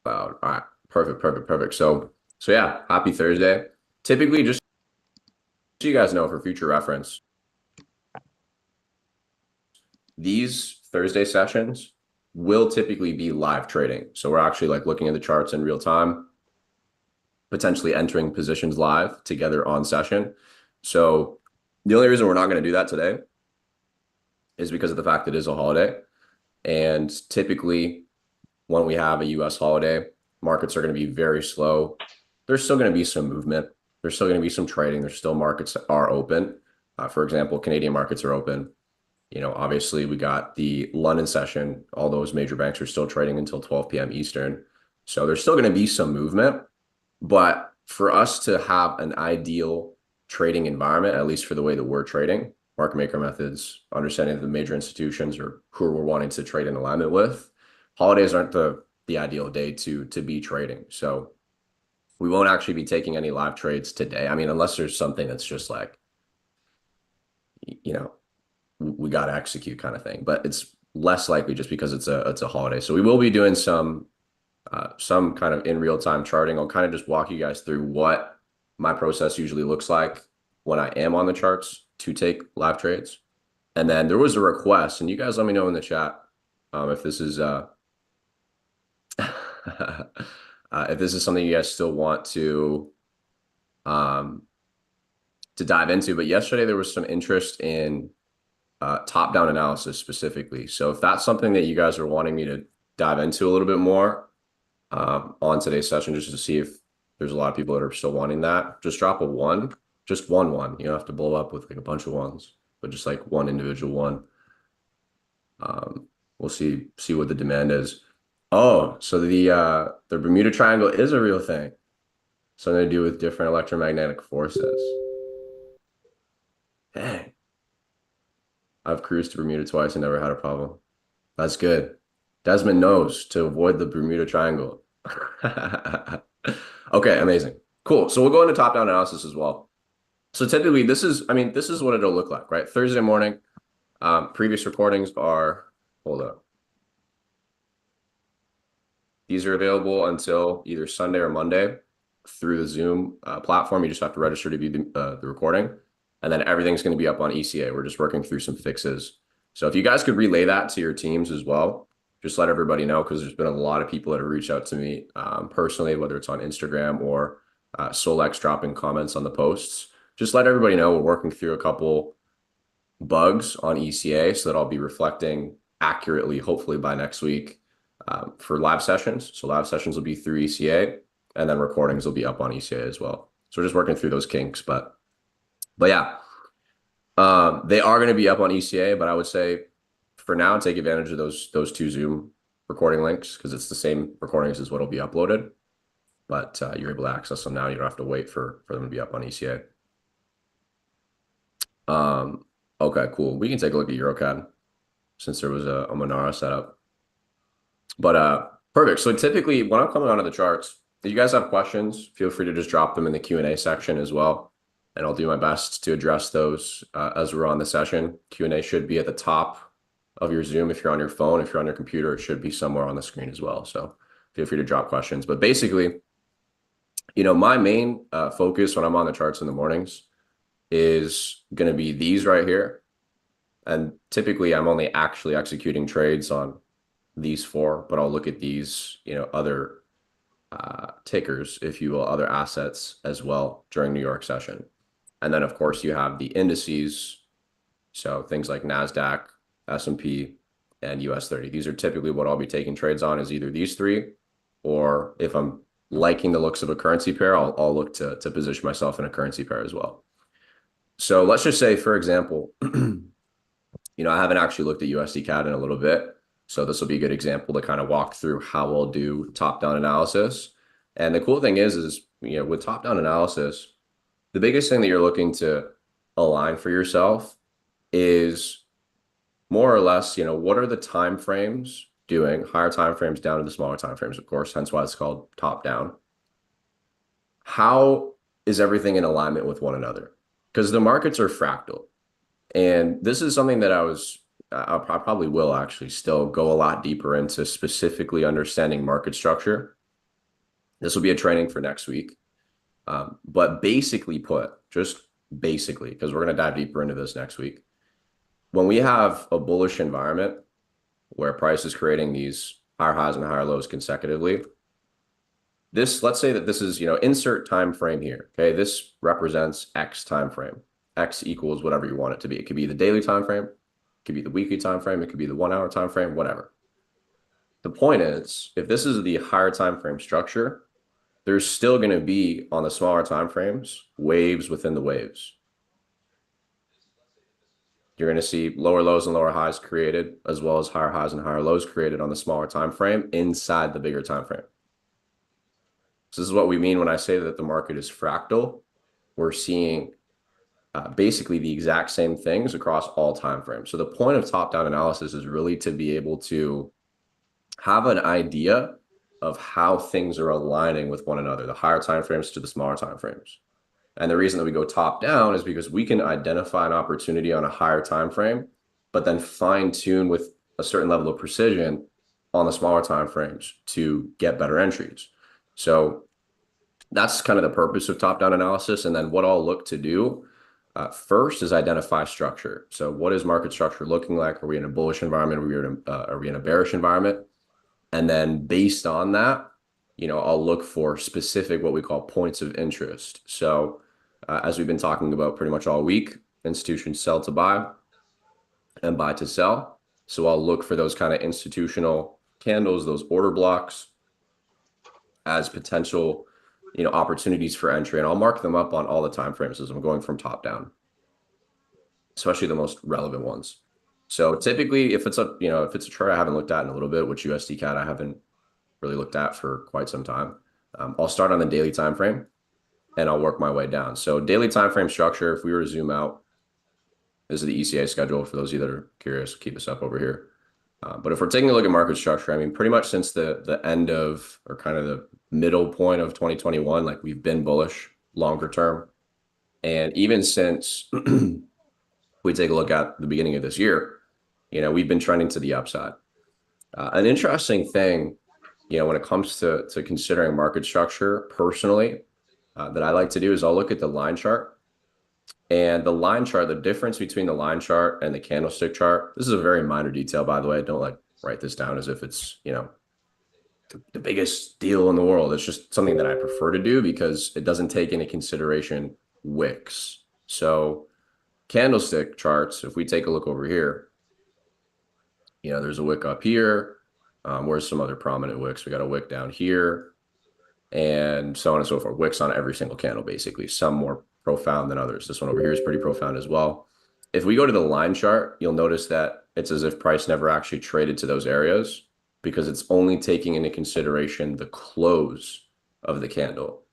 Cloud. All right. Perfect, perfect, perfect. So yeah, happy Thursday. Typically, just so you guys know for future reference, these Thursday sessions will typically be live trading. So we're actually like looking at the charts in real time, potentially entering positions live together on session. So the only reason we're not going to do that today is because of the fact that it is a holiday. And typically, when we have a US holiday, markets are going to be very slow. There's still going to be some movement. There's still going to be some trading. There's still markets that are open. For example, Canadian markets are open. Obviously we got the London session. All those major banks are still trading until 12 p.m. Eastern. So there's still going to be some movement. But for us to have an ideal trading environment, at least for the way that we're trading, market maker methods, understanding the major institutions or who we're wanting to trade in alignment with, holidays aren't the ideal day to be trading. So we won't actually be taking any live trades today. I mean, unless there's something that's just like, we got to execute kind of thing, but it's less likely just because it's a holiday. So we will be doing some kind of in real time charting. I'll kind of just walk you guys through what my process usually looks like when I am on the charts to take live trades. And then there was a request, and you guys let me know in the chat if this is if this is something you guys still want to dive into. But yesterday there was some interest in top-down analysis specifically. So if that's something that you guys are wanting me to dive into a little bit more on today's session, just to see if there's a lot of people that are still wanting that, just drop a one, just one. You don't have to blow up with like a bunch of ones, but just like one individual one. We'll see what the demand is. Oh, so the Bermuda Triangle is a real thing. Something to do with different electromagnetic forces. Dang. I've cruised to Bermuda twice and never had a problem. That's good. Desmond knows to avoid the Bermuda Triangle. Okay, amazing. Cool. So we'll go into top-down analysis as well. So typically this is what it'll look like, right? Thursday morning. Previous recordings are, hold up. These are available until either Sunday or Monday through the Zoom platform. You just have to register to view the recording. And then everything's going to be up on ECA. We're just working through some fixes. So if you guys could relay that to your teams as well, just let everybody know, because there's been a lot of people that have reached out to me personally, whether it's on Instagram or Solex dropping comments on the posts. Just let everybody know we're working through a couple bugs on ECA so that I'll be reflecting accurately, hopefully by next week for live sessions. So live sessions will be through ECA, and then recordings will be up on ECA as well. So we're just working through those kinks, but yeah, they are going to be up on ECA, but I would say for now, take advantage of those two Zoom recording links, because it's the same recordings as what will be uploaded, but you're able to access them now. You don't have to wait for them to be up on ECA. Okay, cool. We can take a look at EuroCAD since there was a Monara setup. But perfect. So typically when I'm coming onto the charts, if you guys have questions, feel free to just drop them in the Q&A section as well. And I'll do my best to address those as we're on the session. Q&A should be at the top of your Zoom. If you're on your phone, if you're on your computer, it should be somewhere on the screen as well. So feel free to drop questions. But basically, my main focus when I'm on the charts in the mornings is going to be these right here. And typically I'm only actually executing trades on these four, but I'll look at these, other tickers, if you will, other assets as well during New York session. And then of course you have the indices. So things like NASDAQ, S&P, and US 30. These are typically what I'll be taking trades on, is either these three, or if I'm liking the looks of a currency pair, I'll look to position myself in a currency pair as well. So let's just say, for example, I haven't actually looked at USD CAD in a little bit. So this will be a good example to kind of walk through how we'll do top-down analysis. And the cool thing is with top-down analysis, the biggest thing that you're looking to align for yourself is more or less, what are the time frames doing, higher time frames down to the smaller time frames, of course, hence why it's called top-down. How is everything in alignment with one another? Because the markets are fractal. And this is something that I probably will actually still go a lot deeper into, specifically understanding market structure This will be a training for next week. But basically put, just basically, because we're going to dive deeper into this next week. When we have a bullish environment where price is creating these higher highs and higher lows consecutively, let's say that this is, insert time frame here. Okay, this represents X time frame. X equals whatever you want it to be. It could be the daily time frame, it could be the weekly time frame, it could be the 1 hour time frame, whatever. The point is, if this is the higher time frame structure, there's still going to be, on the smaller time frames, waves within the waves. You're going to see lower lows and lower highs created, as well as higher highs and higher lows created on the smaller time frame inside the bigger time frame. So this is what we mean when I say that the market is fractal. We're seeing basically the exact same things across all time frames. So the point of top-down analysis is really to be able to have an idea of how things are aligning with one another, the higher time frames to the smaller time frames. And the reason that we go top down is because we can identify an opportunity on a higher time frame, but then fine tune with a certain level of precision on the smaller time frames to get better entries. So that's kind of the purpose of top down analysis. And then what I'll look to do first is identify structure. So what is market structure looking like? Are we in a bullish environment? Are we in a bearish environment? And then based on that, I'll look for specific what we call points of interest. So as we've been talking about pretty much all week, institutions sell to buy and buy to sell. So I'll look for those kind of institutional candles, those order blocks as potential, opportunities for entry. And I'll mark them up on all the time frames as I'm going from top down, especially the most relevant ones. So typically if it's a chart I haven't looked at in a little bit, which USD CAD I haven't really looked at for quite some time, I'll start on the daily time frame and I'll work my way down. So daily time frame structure, if we were to zoom out, this is the ECA schedule for those of you that are curious, keep us up over here. But if we're taking a look at market structure, I mean, pretty much since the end of, or kind of the middle point of 2021, like we've been bullish longer term. And even since we take a look at the beginning of this year, we've been trending to the upside. An interesting thing, when it comes to considering market structure personally, that I like to do is I'll look at the line chart. And the line chart, the difference between the line chart and the candlestick chart, this is a very minor detail, by the way. Don't write this down as if it's, the biggest deal in the world. It's just something that I prefer to do because it doesn't take into consideration wicks. So candlestick charts, if we take a look over here, there's a wick up here. Where's some other prominent wicks? We got a wick down here and so on and so forth. Wicks on every single candle, basically. Some more profound than others. This one over here is pretty profound as well. If we go to the line chart, you'll notice that it's as if price never actually traded to those areas because it's only taking into consideration the close of the candle.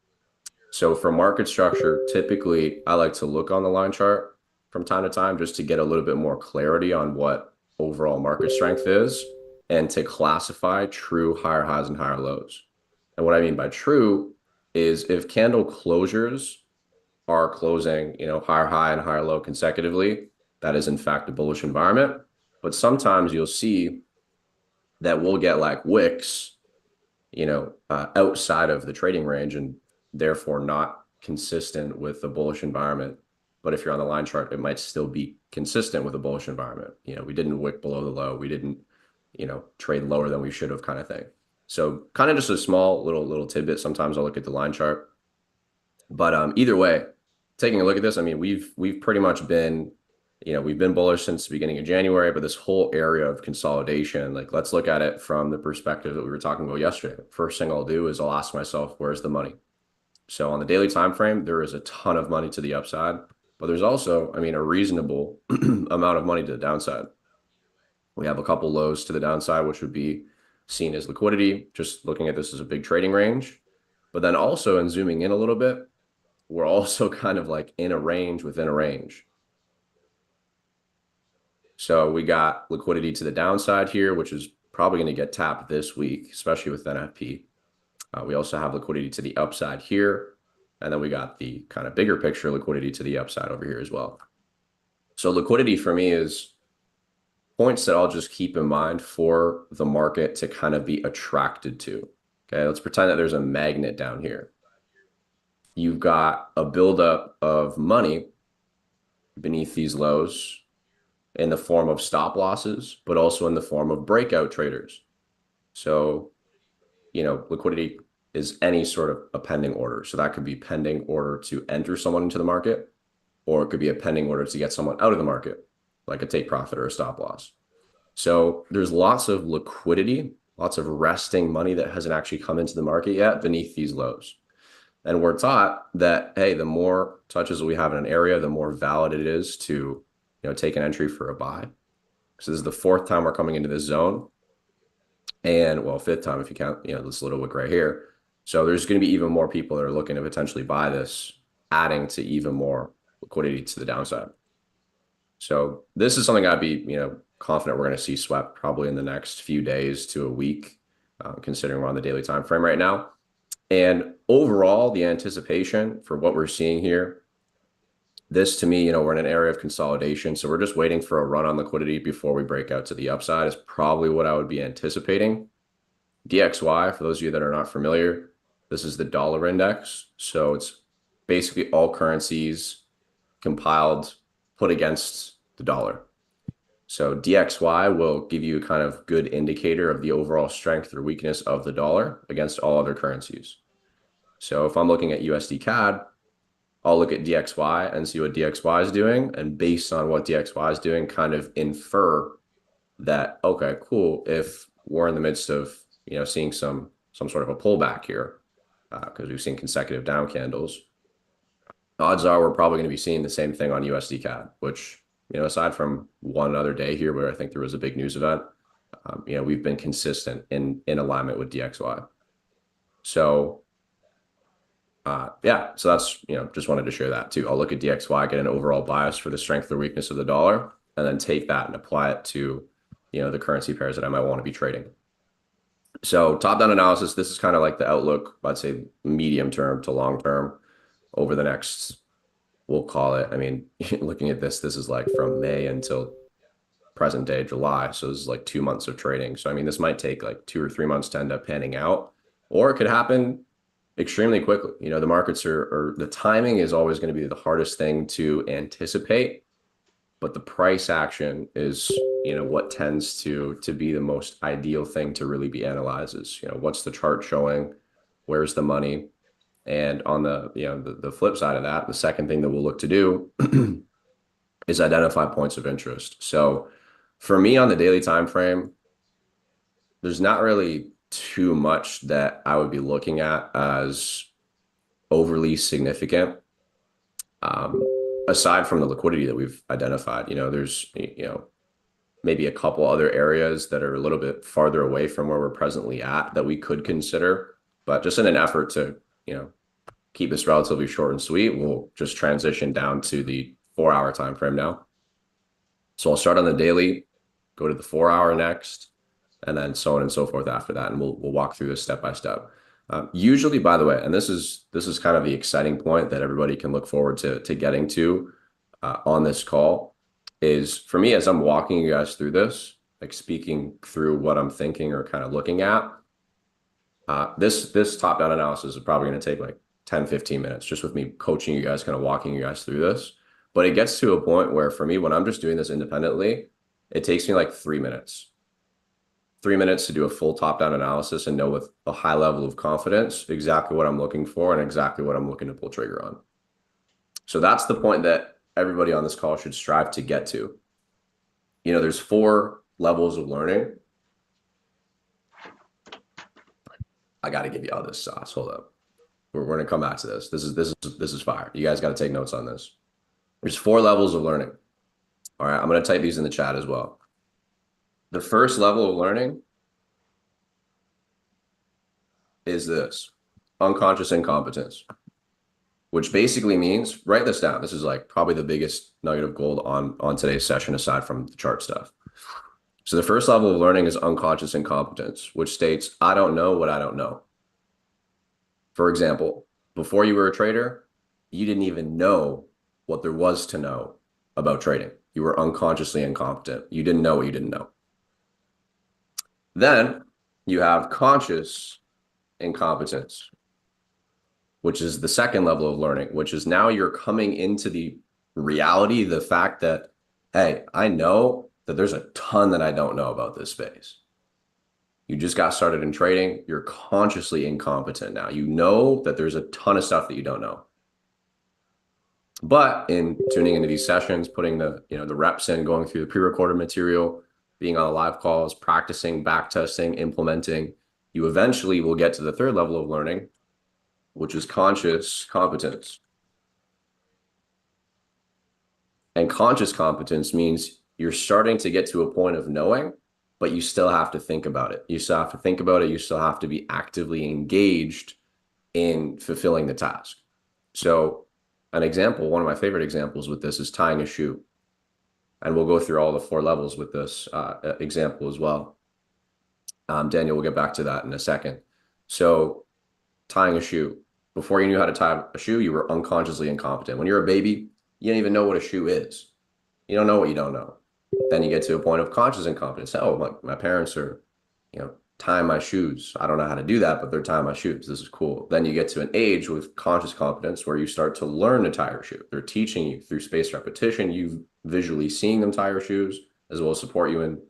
So for market structure, typically I like to look on the line chart from time to time just to get a little bit more clarity on what overall market strength is and to classify true higher highs and higher lows. And what I mean by true is if candle closures are closing, higher high and higher low consecutively, that is in fact a bullish environment. But sometimes you'll see that we'll get like wicks, outside of the trading range and therefore not consistent with the bullish environment. But if you're on the line chart, it might still be consistent with a bullish environment. We didn't wick below the low. We didn't, trade lower than we should have, kind of thing. So kind of just a small little tidbit. Sometimes I'll look at the line chart. But either way, taking a look at this, I mean, we've pretty much been, we've been bullish since the beginning of January, but this whole area of consolidation, like let's look at it from the perspective that we were talking about yesterday. First thing I'll do is I'll ask myself, where's the money? So on the daily time frame, there is a ton of money to the upside, but there's also, I mean, a reasonable amount of money to the downside. We have a couple lows to the downside, which would be seen as liquidity, just looking at this as a big trading range. But then also in zooming in a little bit, we're also kind of like in a range within a range. So we got liquidity to the downside here, which is probably going to get tapped this week, especially with NFP. We also have liquidity to the upside here. And then we got the kind of bigger picture liquidity to the upside over here as well. So liquidity for me is points that I'll just keep in mind for the market to kind of be attracted to. Okay, let's pretend that there's a magnet down here. You've got a buildup of money beneath these lows in the form of stop losses, but also in the form of breakout traders. So, liquidity is any sort of a pending order. So that could be pending order to enter someone into the market, or it could be a pending order to get someone out of the market, like a take profit or a stop loss. So there's lots of liquidity, lots of resting money that hasn't actually come into the market yet beneath these lows. And we're taught that, hey, the more touches we have in an area, the more valid it is to, take an entry for a buy. So this is the fourth time we're coming into this zone. And well, fifth time if you count, this little wick right here. So there's going to be even more people that are looking to potentially buy this, adding to even more liquidity to the downside. So this is something I'd be, confident we're going to see swept probably in the next few days to a week, considering we're on the daily time frame right now. And overall, the anticipation for what we're seeing here, this to me, we're in an area of consolidation. So we're just waiting for a run on liquidity before we break out to the upside is probably what I would be anticipating. DXY, for those of you that are not familiar, this is the dollar index. So it's basically all currencies compiled, put against the dollar. So DXY will give you a kind of good indicator of the overall strength or weakness of the dollar against all other currencies. So if I'm looking at USD CAD, I'll look at DXY and see what DXY is doing. And based on what DXY is doing, kind of infer that, okay, cool. If we're in the midst of, seeing some sort of a pullback here, because we've seen consecutive down candles, odds are we're probably going to be seeing the same thing on USD CAD, which, aside from one other day here where I think there was a big news event, we've been consistent in alignment with DXY. So yeah, so that's, just wanted to share that too. I'll look at DXY, get an overall bias for the strength or weakness of the dollar, and then take that and apply it to, the currency pairs that I might want to be trading. So top-down analysis, this is kind of like the outlook, I'd say medium term to long term over the next, we'll call it, I mean, looking at this is like from May until present day July. So this is like 2 months of trading. So, I mean, this might take like 2 or 3 months to end up panning out, or it could happen extremely quickly. The markets or the timing is always going to be the hardest thing to anticipate, but the price action is, what tends to be the most ideal thing to really be analyzed is, what's the chart showing? Where's the money? And on the, the flip side of that, the second thing that we'll look to do is identify points of interest. So for me on the daily time frame, there's not really too much that I would be looking at as overly significant. Aside from the liquidity that we've identified, there's, maybe a couple other areas that are a little bit farther away from where we're presently at that we could consider. But just in an effort to, keep this relatively short and sweet, we'll just transition down to the 4-hour time frame now. So I'll start on the daily, go to the 4-hour next, and then so on and so forth after that. And we'll walk through this step by step. Usually, by the way, and this is kind of the exciting point that everybody can look forward to getting to on this call, is for me as I'm walking you guys through this, like speaking through what I'm thinking or kind of looking at. This top-down analysis is probably going to take like 10-15 minutes just with me coaching you guys, kind of walking you guys through this. But it gets to a point where for me, when I'm just doing this independently, it takes me like 3 minutes. 3 minutes to do a full top-down analysis and know with a high level of confidence exactly what I'm looking for and exactly what I'm looking to pull trigger on. So that's the point that everybody on this call should strive to get to. There's 4 levels of learning. I got to give you all this sauce. Hold up. We're going to come back to this. This is fire. You guys got to take notes on this. There's 4 levels of learning. All right. I'm going to type these in the chat as well. The first level of learning is this: unconscious incompetence, which basically means, write this down. This is like probably the biggest nugget of gold on today's session, aside from the chart stuff. So the first level of learning is unconscious incompetence, which states, I don't know what I don't know. For example, before you were a trader, you didn't even know what there was to know about trading. You were unconsciously incompetent. You didn't know what you didn't know. Then you have conscious incompetence, which is the second level of learning, which is now you're coming into the reality, the fact that, hey, I know that there's a ton that I don't know about this space. You just got started in trading. You're consciously incompetent now. You know that there's a ton of stuff that you don't know. But in tuning into these sessions, putting the reps in, going through the pre-recorded material, being on live calls, practicing, back testing, implementing, you eventually will get to the third level of learning, which is conscious competence. And conscious competence means you're starting to get to a point of knowing, but you still have to think about it. You still have to think about it. You still have to be actively engaged in fulfilling the task. So an example, one of my favorite examples with this is tying a shoe. And we'll go through all the 4 levels with this example as well. Daniel, we'll get back to that in a second. So tying a shoe. Before you knew how to tie a shoe, you were unconsciously incompetent. When you're a baby, you don't even know what a shoe is. You don't know what you don't know. Then you get to a point of conscious incompetence. Oh, my parents are, tying my shoes. I don't know how to do that, but they're tying my shoes. This is cool. Then you get to an age with conscious competence where you start to learn to tie your shoe. They're teaching you through spaced repetition. You've visually seen them tie your shoes, as well as support you in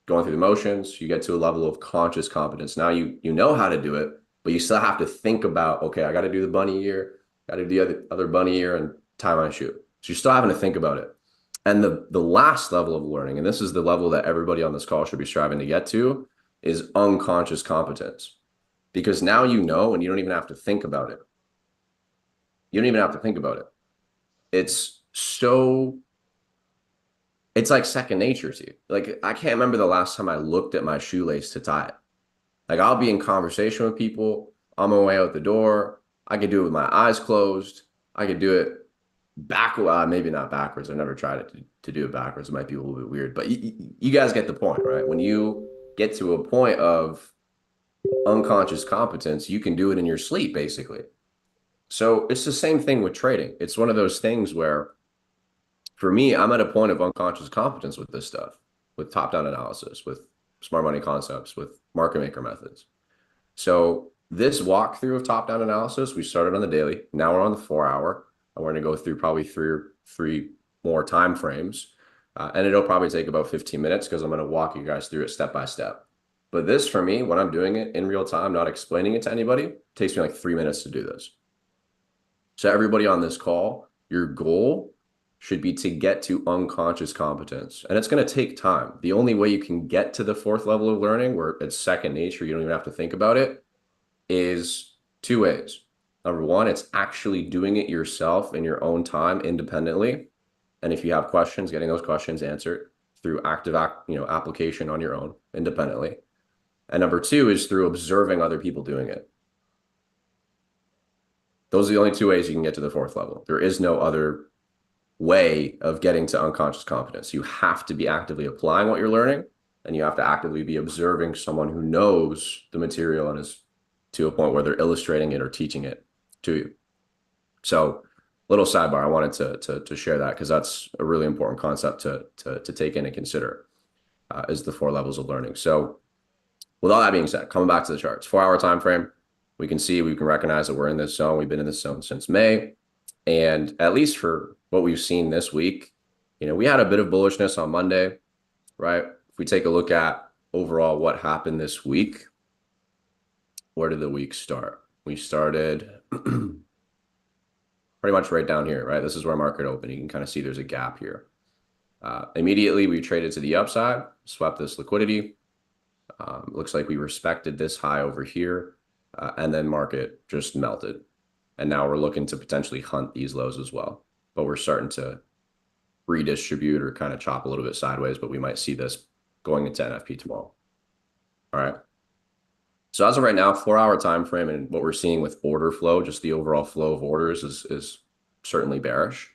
going through the motions. You get to a level of conscious competence. Now you know how to do it, but you still have to think about, okay, I got to do the bunny ear, got to do the other bunny ear and tie my shoe. So you're still having to think about it. And the last level of learning, and this is the level that everybody on this call should be striving to get to, is unconscious competence. Because now you know, and you don't even have to think about it. You don't even have to think about it. It's like second nature to you. Like, I can't remember the last time I looked at my shoelace to tie it. Like, I'll be in conversation with people on my way out the door. I could do it with my eyes closed. I could do it backwards, maybe not backwards. I've never tried it to do it backwards. It might be a little bit weird, but you guys get the point, right? When you get to a point of unconscious competence, you can do it in your sleep, basically. So it's the same thing with trading. It's one of those things where, for me, I'm at a point of unconscious competence with this stuff, with top-down analysis, with smart money concepts, with market maker methods. So this walkthrough of top-down analysis, we started on the daily. Now we're on the 4-hour. And we're going to go through probably three more time frames. And it'll probably take about 15 minutes because I'm going to walk you guys through it step by step. But this, for me, when I'm doing it in real time, not explaining it to anybody, takes me like 3 minutes to do this. So everybody on this call, your goal should be to get to unconscious competence. And it's going to take time. The only way you can get to the 4th level of learning, where it's second nature, you don't even have to think about it, is 2 ways. Number 1, it's actually doing it yourself in your own time independently. And if you have questions, getting those questions answered through active application on your own independently. And number 2 is through observing other people doing it. Those are the only 2 ways you can get to the 4th level. There is no other way of getting to unconscious competence. You have to be actively applying what you're learning, and you have to actively be observing someone who knows the material and is to a point where they're illustrating it or teaching it to you. So, little sidebar, I wanted to share that because that's a really important concept to take in and consider, is the 4 levels of learning. So with all that being said, coming back to the charts, 4-hour time frame, we can recognize that we're in this zone. We've been in this zone since May. And at least for what we've seen this week, we had a bit of bullishness on Monday, right? If we take a look at overall what happened this week, where did the week start? We started pretty much right down here, right? This is where market opened. You can kind of see there's a gap here. Immediately, we traded to the upside, swept this liquidity. Looks like we respected this high over here, and then market just melted. And now we're looking to potentially hunt these lows as well. But we're starting to redistribute or kind of chop a little bit sideways, but we might see this going into NFP tomorrow. All right. So as of right now, 4-hour time frame, and what we're seeing with order flow, just the overall flow of orders is certainly bearish.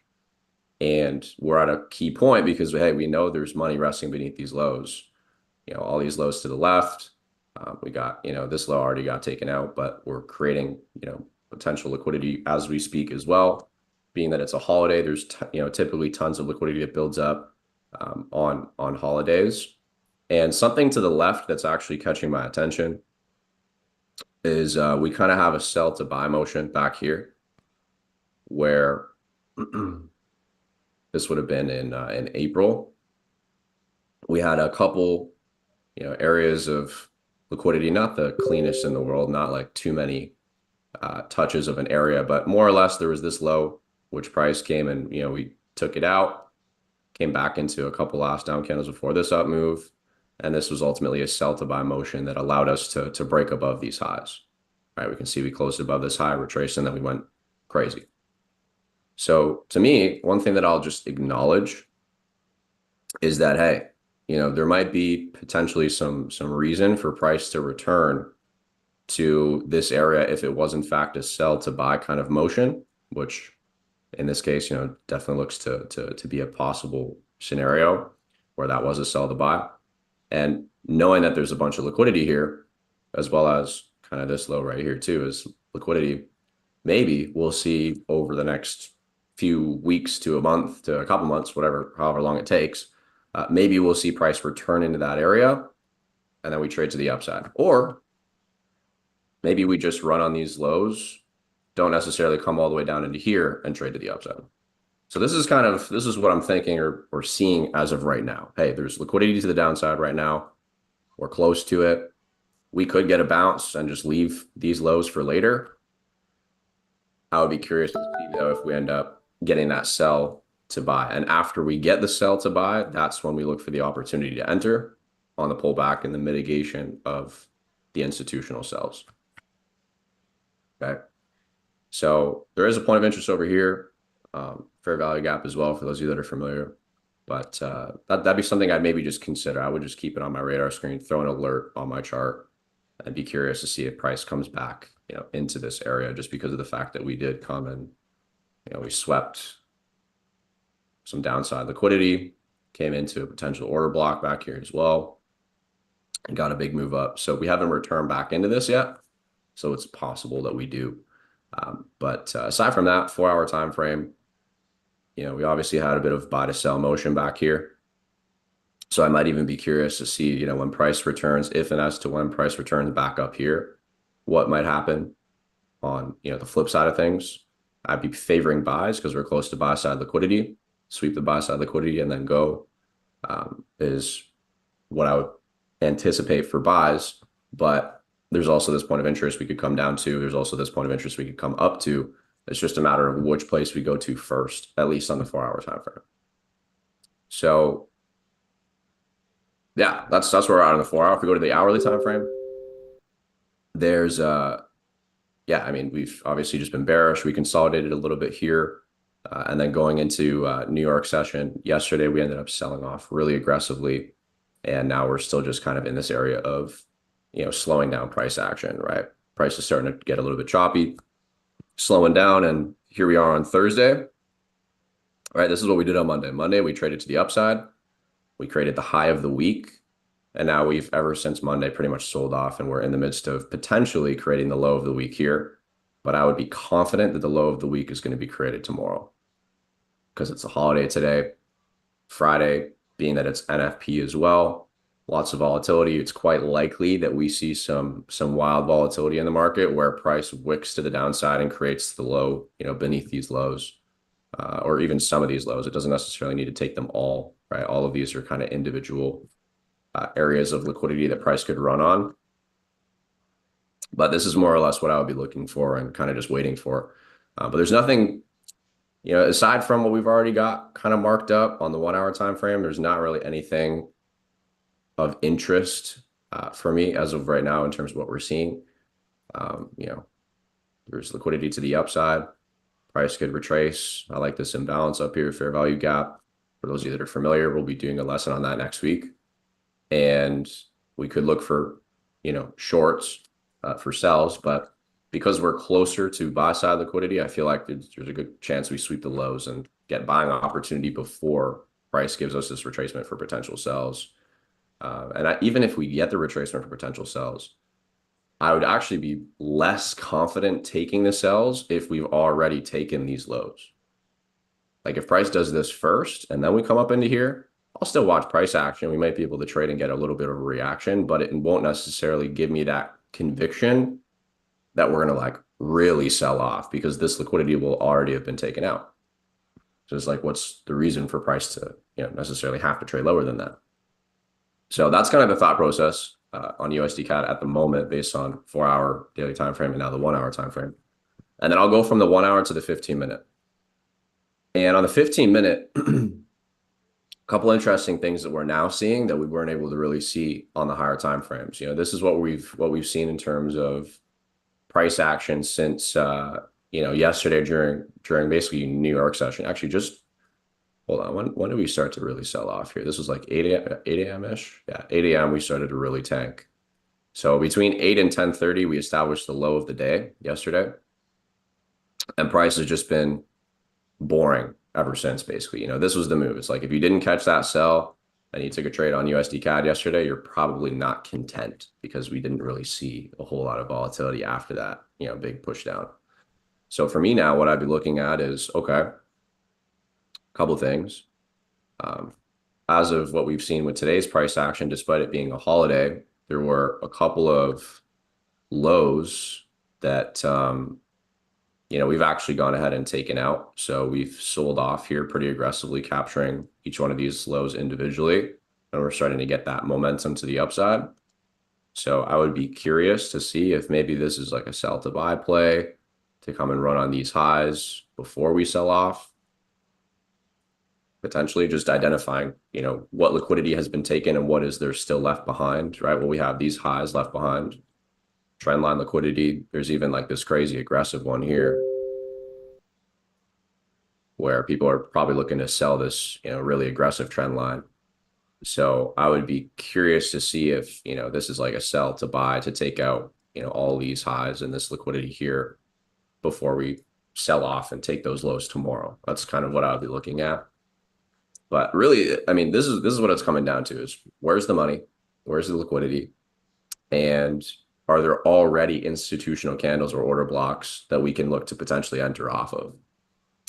And we're at a key point because, hey, we know there's money resting beneath these lows. All these lows to the left, we got, this low already got taken out, but we're creating, potential liquidity as we speak as well. Being that it's a holiday, there's typically tons of liquidity that builds up on holidays. And something to the left that's actually catching my attention is we kind of have a sell to buy motion back here where this would have been in April. We had a couple, areas of liquidity, not the cleanest in the world, not like too many touches of an area, but more or less there was this low, which price came and, we took it out, came back into a couple last down candles before this up move. And this was ultimately a sell to buy motion that allowed us to break above these highs, right? We can see we closed above this high, retraced, and then we went crazy. So to me, one thing that I'll just acknowledge is that, hey, there might be potentially some reason for price to return to this area if it was in fact a sell to buy kind of motion, which in this case, definitely looks to be a possible scenario where that was a sell to buy. And knowing that there's a bunch of liquidity here, as well as kind of this low right here too, is liquidity, maybe we'll see over the next few weeks to a month to a couple months, whatever, however long it takes, maybe we'll see price return into that area and then we trade to the upside. Or maybe we just run on these lows, don't necessarily come all the way down into here and trade to the upside. So this is what I'm thinking or seeing as of right now. Hey, there's liquidity to the downside right now. We're close to it. We could get a bounce and just leave these lows for later. I would be curious to see though if we end up getting that sell to buy. And after we get the sell to buy, that's when we look for the opportunity to enter on the pullback and the mitigation of the institutional sells. Okay. So there is a point of interest over here, fair value gap as well for those of you that are familiar. But that'd be something I'd maybe just consider. I would just keep it on my radar screen, throw an alert on my chart, and be curious to see if price comes back, into this area, just because of the fact that we did come and, we swept some downside liquidity, came into a potential order block back here as well, and got a big move up. So we haven't returned back into this yet. So it's possible that we do. But aside from that, 4-hour time frame, we obviously had a bit of buy to sell motion back here. So I might even be curious to see, when price returns, if and as to when price returns back up here, what might happen on, the flip side of things. I'd be favoring buys because we're close to buy side liquidity, sweep the buy side liquidity and then go, is what I would anticipate for buys. But there's also this point of interest we could come down to. There's also this point of interest we could come up to. It's just a matter of which place we go to first, at least on the 4-hour time frame. So yeah, that's where we're at on the 4-hour. If we go to the hourly time frame, there's we've obviously just been bearish. We consolidated a little bit here. And then going into New York session yesterday, we ended up selling off really aggressively. And now we're still just kind of in this area of, slowing down price action, right? Price is starting to get a little bit choppy, slowing down. And here we are on Thursday, right? This is what we did on Monday. Monday, we traded to the upside. We created the high of the week. And now we've ever since Monday pretty much sold off, and we're in the midst of potentially creating the low of the week here. But I would be confident that the low of the week is going to be created tomorrow because it's a holiday today. Friday, being that it's NFP as well, lots of volatility. It's quite likely that we see some wild volatility in the market where price wicks to the downside and creates the low, beneath these lows, or even some of these lows. It doesn't necessarily need to take them all, right? All of these are kind of individual areas of liquidity that price could run on. But this is more or less what I would be looking for and kind of just waiting for. But there's nothing, aside from what we've already got kind of marked up on the 1-hour time frame, there's not really anything of interest for me as of right now in terms of what we're seeing. There's liquidity to the upside. Price could retrace. I like this imbalance up here, fair value gap. For those of you that are familiar, we'll be doing a lesson on that next week. And we could look for, shorts for sells, but because we're closer to buy side liquidity, I feel like there's a good chance we sweep the lows and get buying opportunity before price gives us this retracement for potential sells. Even if we get the retracement for potential sells, I would actually be less confident taking the sells if we've already taken these lows. Like if price does this first and then we come up into here, I'll still watch price action. We might be able to trade and get a little bit of a reaction, but it won't necessarily give me that conviction that we're going to like really sell off because this liquidity will already have been taken out. So it's like, what's the reason for price to, necessarily have to trade lower than that? So that's kind of the thought process on USD CAD at the moment, based on 4-hour daily time frame and now the 1-hour time frame. And then I'll go from the 1 hour to the 15-minute. And on the 15-minute, a couple interesting things that we're now seeing that we weren't able to really see on the higher time frames. This is what we've seen in terms of price action since yesterday during basically New York session. Actually, just hold on. When did we start to really sell off here? This was like 8 a.m. ish. Yeah, 8 a.m. we started to really tank. So between 8 and 10:30, we established the low of the day yesterday. And price has just been boring ever since, basically. This was the move. It's like if you didn't catch that sell and you took a trade on USD CAD yesterday, you're probably not content because we didn't really see a whole lot of volatility after that, big push down. So for me now, what I'd be looking at is, okay, a couple of things. As of what we've seen with today's price action, despite it being a holiday, there were a couple of lows that we've actually gone ahead and taken out. So we've sold off here pretty aggressively, capturing each one of these lows individually. And we're starting to get that momentum to the upside. So I would be curious to see if maybe this is like a sell to buy play to come and run on these highs before we sell off. Potentially just identifying, what liquidity has been taken and what is there still left behind, right? Well, we have these highs left behind. Trendline liquidity. There's even like this crazy aggressive one here where people are probably looking to sell this, really aggressive trend line. So I would be curious to see if, this is like a sell to buy to take out, all these highs and this liquidity here before we sell off and take those lows tomorrow. That's kind of what I would be looking at. But really, I mean, this is what it's coming down to is where's the money? Where's the liquidity? And are there already institutional candles or order blocks that we can look to potentially enter off of?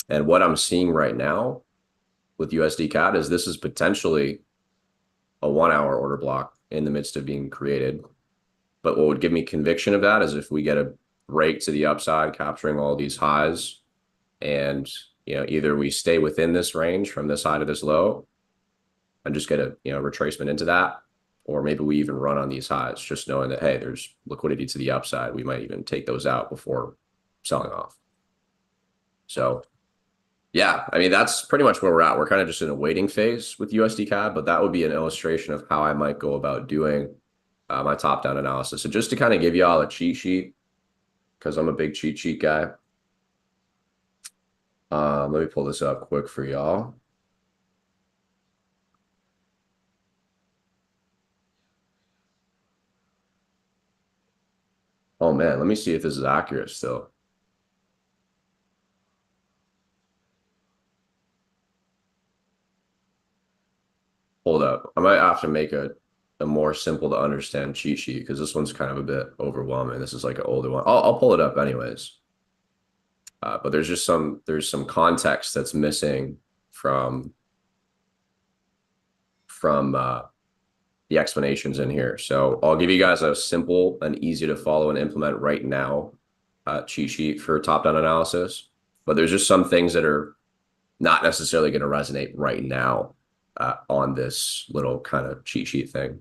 And what I'm seeing right now with USD CAD is this is potentially a 1-hour order block in the midst of being created. But what would give me conviction of that is if we get a break to the upside, capturing all these highs, and either we stay within this range from this high to this low and just get a retracement into that, or maybe we even run on these highs, just knowing that, hey, there's liquidity to the upside. We might even take those out before selling off. So yeah, I mean, that's pretty much where we're at. We're kind of just in a waiting phase with USD CAD, but that would be an illustration of how I might go about doing my top-down analysis. So just to kind of give you all a cheat sheet, because I'm a big cheat sheet guy. Let me pull this up quick for y'all. Oh man, let me see if this is accurate still. Hold up. I might have to make a more simple to understand cheat sheet because this one's kind of a bit overwhelming. This is like an older one. I'll pull it up anyways. But there's some context that's missing from the explanations in here. So I'll give you guys a simple and easy to follow and implement right now cheat sheet for top-down analysis. But there's just some things that are not necessarily going to resonate right now on this little kind of cheat sheet thing.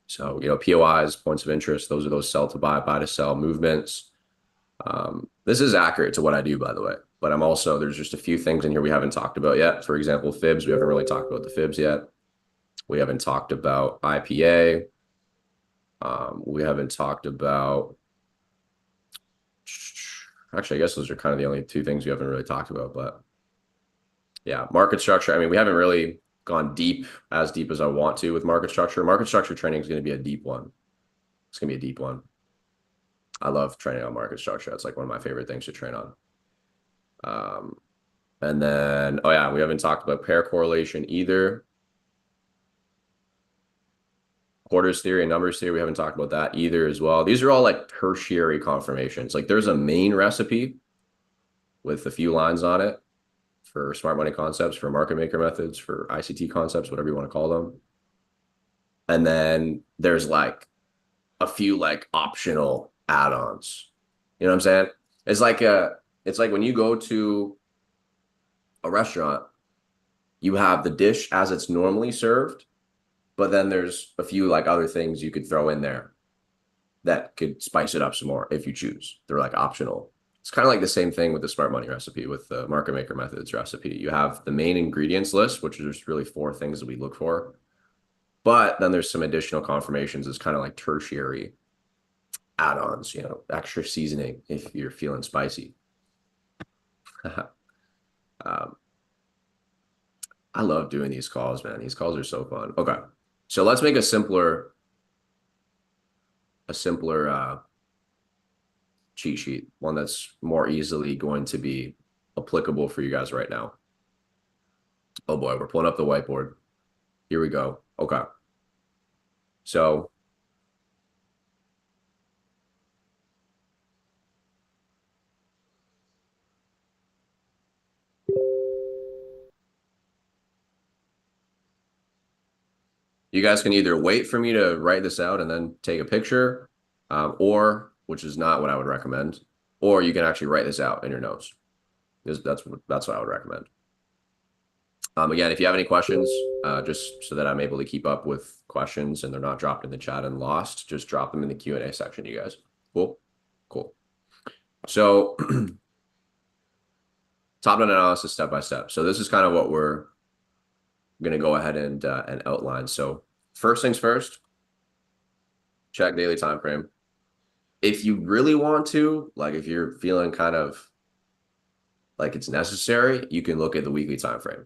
So, POIs, points of interest, those are those sell to buy, buy to sell movements. This is accurate to what I do, by the way, but there's just a few things in here we haven't talked about yet. For example, fibs, we haven't really talked about the fibs yet. We haven't talked about IPA. We haven't talked about, actually, I guess those are kind of the only two things we haven't really talked about, but yeah, market structure. I mean, we haven't really gone as deep as I want to with market structure. Market structure training is going to be a deep one. It's going to be a deep one. I love training on market structure. That's like one of my favorite things to train on. And then, oh yeah, we haven't talked about pair correlation either. Quarters theory and numbers theory, we haven't talked about that either as well. These are all like tertiary confirmations. Like there's a main recipe with a few lines on it for smart money concepts, for market maker methods, for ICT concepts, whatever you want to call them. And then there's like a few like optional add-ons You know what I'm saying? It's like when you go to a restaurant, you have the dish as it's normally served, but then there's a few like other things you could throw in there that could spice it up some more if you choose. They're like optional. It's kind of like the same thing with the smart money recipe, with the market maker methods recipe. You have the main ingredients list, which is really 4 things that we look for. But then there's some additional confirmations as kind of like tertiary add-ons, extra seasoning if you're feeling spicy. um, I love doing these calls, man. These calls are so fun. Okay. So let's make a simpler cheat sheet, one that's more easily going to be applicable for you guys right now. Oh boy, we're pulling up the whiteboard. Here we go. Okay. So you guys can either wait for me to write this out and then take a picture, or, which is not what I would recommend, or you can actually write this out in your notes. That's what I would recommend. Again, if you have any questions, just so that I'm able to keep up with questions and they're not dropped in the chat and lost, just drop them in the Q&A section, you guys. Cool? Cool. So top-down analysis step by step. So this is kind of what we're going to go ahead and outline. So first things first, check daily time frame. If you really want to, like if you're feeling kind of like it's necessary, you can look at the weekly time frame.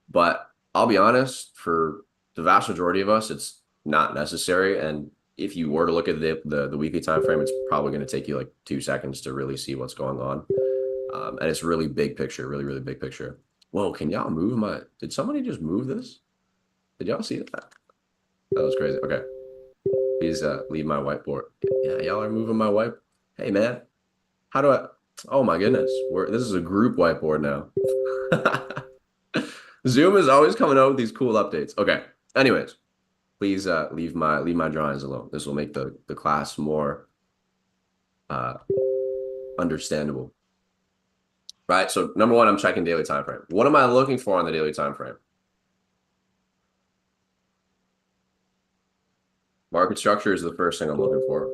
But I'll be honest, for the vast majority of us, it's not necessary. And if you were to look at the weekly time frame, it's probably going to take you like 2 seconds to really see what's going on. And it's really big picture, really, really big picture. Whoa, can y'all move did somebody just move this? Did y'all see that? That was crazy. Okay. Please leave my whiteboard. Yeah, y'all are moving my white. Hey, man. How do I? Oh, my goodness. This is a group whiteboard now. Zoom is always coming out with these cool updates. Okay. Anyways, please leave my drawings alone. This will make the class more understandable. Right. So number one, I'm checking daily time frame. What am I looking for on the daily time frame? Market structure is the first thing I'm looking for.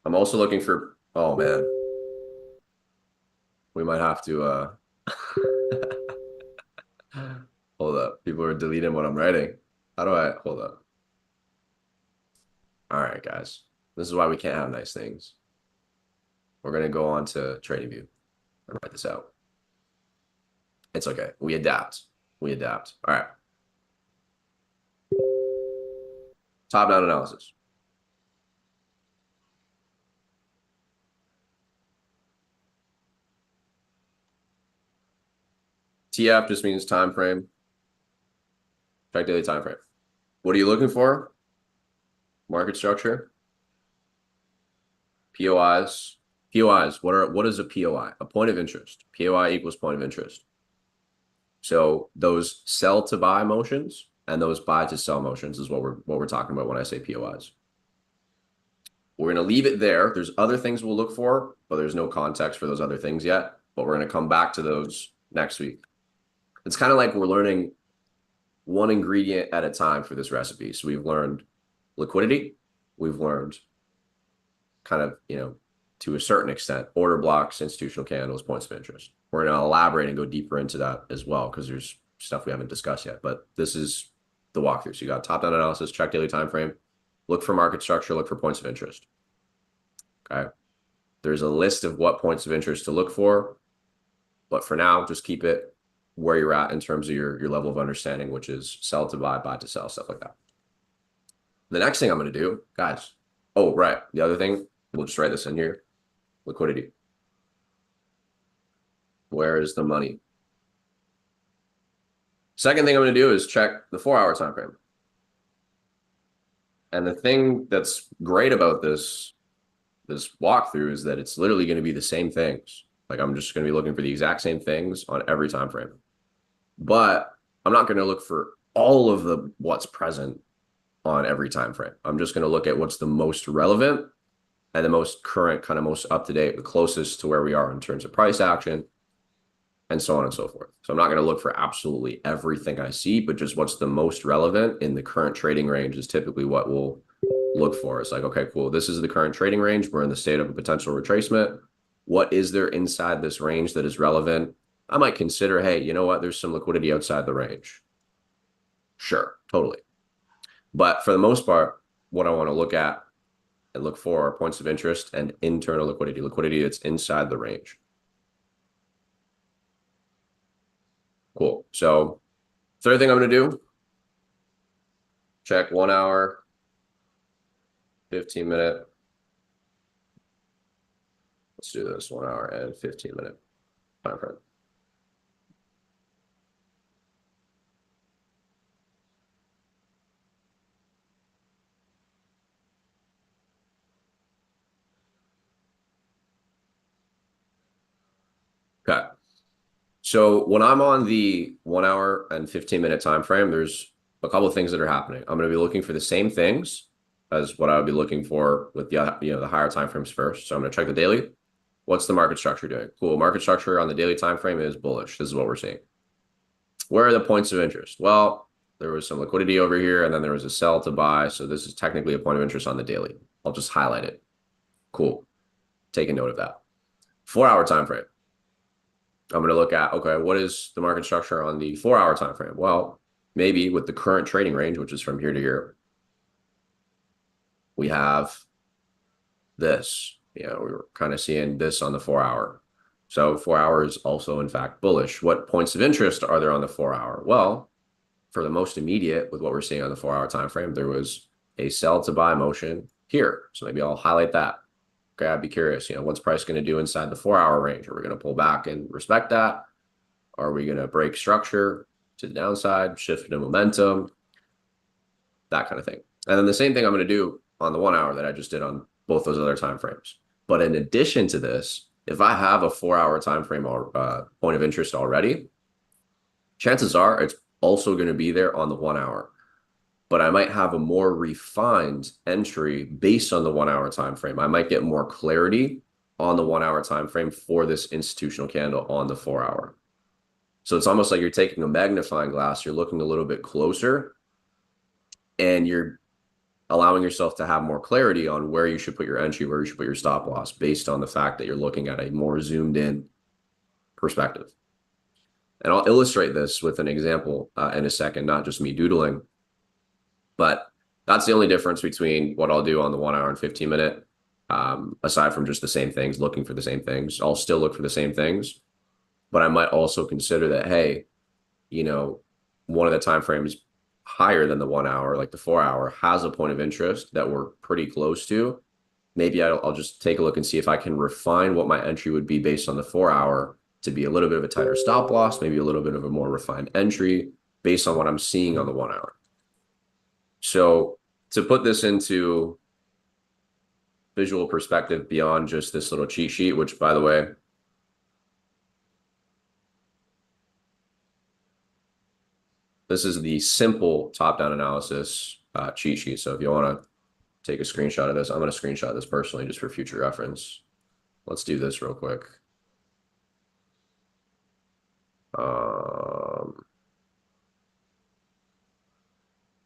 I'm also looking for, oh man, we might have to hold up. People are deleting what I'm writing. How do I hold up? All right, guys. This is why we can't have nice things. We're going to go on to TradingView and write this out. It's okay. We adapt. We adapt. All right. Top-down analysis. TF just means time frame. Check daily time frame. What are you looking for? Market structure. POIs. POIs. What is a POI? A point of interest. POI equals point of interest. So those sell to buy motions and those buy to sell motions is what we're talking about when I say POIs. We're going to leave it there. There's other things we'll look for, but there's no context for those other things yet. But we're going to come back to those next week. It's kind of like we're learning one ingredient at a time for this recipe. So we've learned liquidity. We've learned kind of, to a certain extent, order blocks, institutional candles, points of interest. We're going to elaborate and go deeper into that as well because there's stuff we haven't discussed yet. But this is the walkthrough. So you got top-down analysis, check daily time frame, look for market structure, look for points of interest. Okay. There's a list of what points of interest to look for. But for now, just keep it where you're at in terms of your level of understanding, which is sell to buy, buy to sell, stuff like that. The next thing I'm going to do, guys. Oh, right. The other thing, we'll just write this in here. Liquidity. Where is the money? Second thing I'm going to do is check the 4-hour time frame. And the thing that's great about this walkthrough is that it's literally going to be the same things. Like I'm just going to be looking for the exact same things on every time frame. But I'm not going to look for all of what's present on every time frame. I'm just going to look at what's the most relevant and the most current, kind of most up to date, the closest to where we are in terms of price action, and so on and so forth. So I'm not going to look for absolutely everything I see, but just what's the most relevant in the current trading range is typically what we'll look for. It's like, okay, cool. This is the current trading range. We're in the state of a potential retracement. What is there inside this range that is relevant? I might consider, hey, you know what? There's some liquidity outside the range. Sure, totally. But for the most part, what I want to look at and look for are points of interest and internal liquidity that's inside the range. Cool. So third thing I'm going to do, check 1 hour, 15-minute. Let's do this 1 hour and 15-minute time frame. Okay. So when I'm on the 1 hour and 15-minute time frame, there's a couple of things that are happening. I'm going to be looking for the same things as what I would be looking for with the higher time frames first. So I'm going to check the daily. What's the market structure doing? Cool. Market structure on the daily time frame is bullish. This is what we're seeing. Where are the points of interest? Well, there was some liquidity over here, and then there was a sell to buy. So this is technically a point of interest on the daily. I'll just highlight it. Cool. Take a note of that. 4 hour time frame. I'm going to look at, okay, what is the market structure on the 4 hour time frame? Well, maybe with the current trading range, which is from here to here, we have this. We were kind of seeing this on the 4 hour. So 4 hours also, in fact, bullish. What points of interest are there on the 4 hour? Well, for the most immediate with what we're seeing on the 4 hour time frame, there was a sell to buy motion here. So maybe I'll highlight that. Okay, I'd be curious, what's price going to do inside the 4 hour range? Are we going to pull back and respect that? Are we going to break structure to the downside, shift in momentum, that kind of thing? And then the same thing I'm going to do on the 1 hour that I just did on both those other time frames. But in addition to this, if I have a 4 hour time frame or point of interest already, chances are it's also going to be there on the 1 hour. But I might have a more refined entry based on the 1 hour time frame. I might get more clarity on the 1 hour time frame for this institutional candle on the 4 hour. So it's almost like you're taking a magnifying glass, you're looking a little bit closer, and you're allowing yourself to have more clarity on where you should put your entry, where you should put your stop loss based on the fact that you're looking at a more zoomed in perspective. And I'll illustrate this with an example in a second, not just me doodling. But that's the only difference between what I'll do on the 1 hour and 15-minute, aside from just the same things, looking for the same things. I'll still look for the same things, but I might also consider that, hey, one of the time frames higher than the 1 hour, like the 4 hour, has a point of interest that we're pretty close to. Maybe I'll just take a look and see if I can refine what my entry would be based on the 4 hour to be a little bit of a tighter stop loss, maybe a little bit of a more refined entry based on what I'm seeing on the 1 hour. So to put this into visual perspective beyond just this little cheat sheet, which, by the way, this is the simple top-down analysis cheat sheet. So if you want to take a screenshot of this, I'm going to screenshot this personally just for future reference. Let's do this real quick.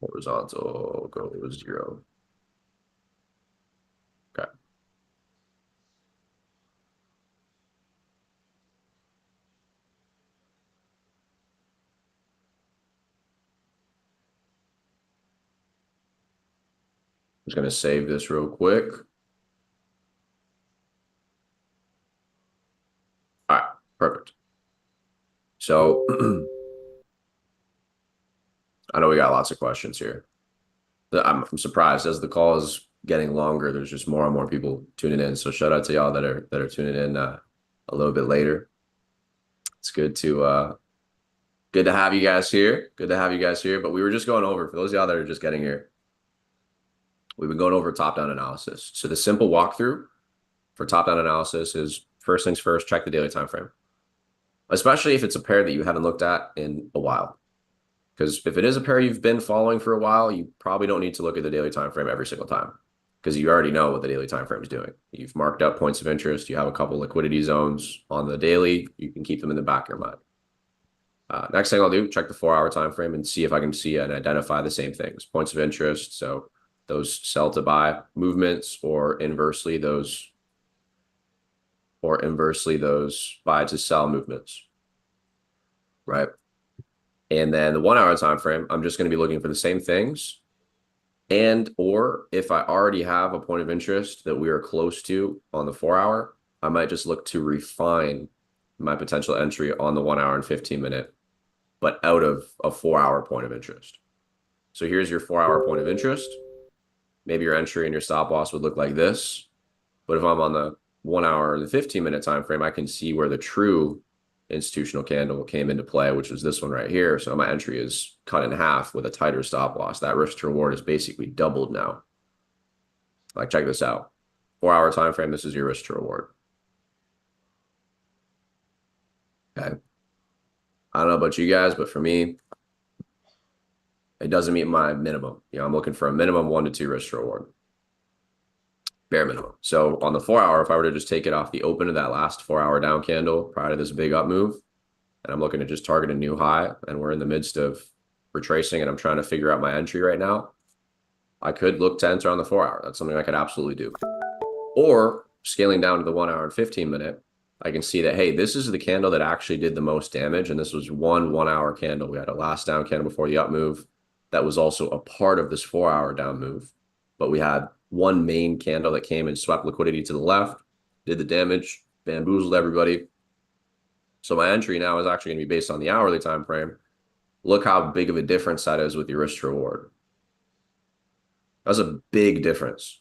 Horizontal, go to 0. Okay. I'm just going to save this real quick. All right, perfect. So I know we got lots of questions here. I'm surprised as the call is getting longer. There's just more and more people tuning in. So shout out to y'all that are tuning in a little bit later. It's good to have you guys here. Good to have you guys here. But we were just going over, for those of y'all that are just getting here, we've been going over top-down analysis. So the simple walkthrough for top-down analysis is, first things first, check the daily time frame, especially if it's a pair that you haven't looked at in a while. Because if it is a pair you've been following for a while, you probably don't need to look at the daily time frame every single time because you already know what the daily time frame is doing. You've marked up points of interest. You have a couple liquidity zones on the daily. You can keep them in the back of your mind. Next thing I'll do, check the 4-hour time frame and see if I can see and identify the same things. Points of interest, so those sell to buy movements, or inversely those buy to sell movements, right? And then the 1-hour time frame, I'm just going to be looking for the same things. And or if I already have a point of interest that we are close to on the 4-hour, I might just look to refine my potential entry on the 1 hour and 15-minute, but out of a 4-hour point of interest. So here's your 4-hour point of interest. Maybe your entry and your stop loss would look like this. But if I'm on the 1 hour and the 15-minute time frame, I can see where the true institutional candle came into play, which is this one right here. So my entry is cut in half with a tighter stop loss. That risk to reward is basically doubled now. Like, check this out. 4-hour time frame, this is your risk to reward. Okay. I don't know about you guys, but for me, it doesn't meet my minimum. I'm looking for a minimum 1 to 2 risk to reward. Bare minimum. So on the 4-hour, if I were to just take it off the open of that last 4-hour down candle prior to this big up move, and I'm looking to just target a new high, and we're in the midst of retracing and I'm trying to figure out my entry right now, I could look to enter on the 4-hour. That's something I could absolutely do. Or scaling down to the 1 hour and 15-minute, I can see that, hey, this is the candle that actually did the most damage. And this was one 1-hour candle. We had a last down candle before the up move that was also a part of this 4-hour down move. But we had one main candle that came and swept liquidity to the left, did the damage, bamboozled everybody. So my entry now is actually going to be based on the hourly time frame. Look how big of a difference that is with your risk to reward. That's a big difference.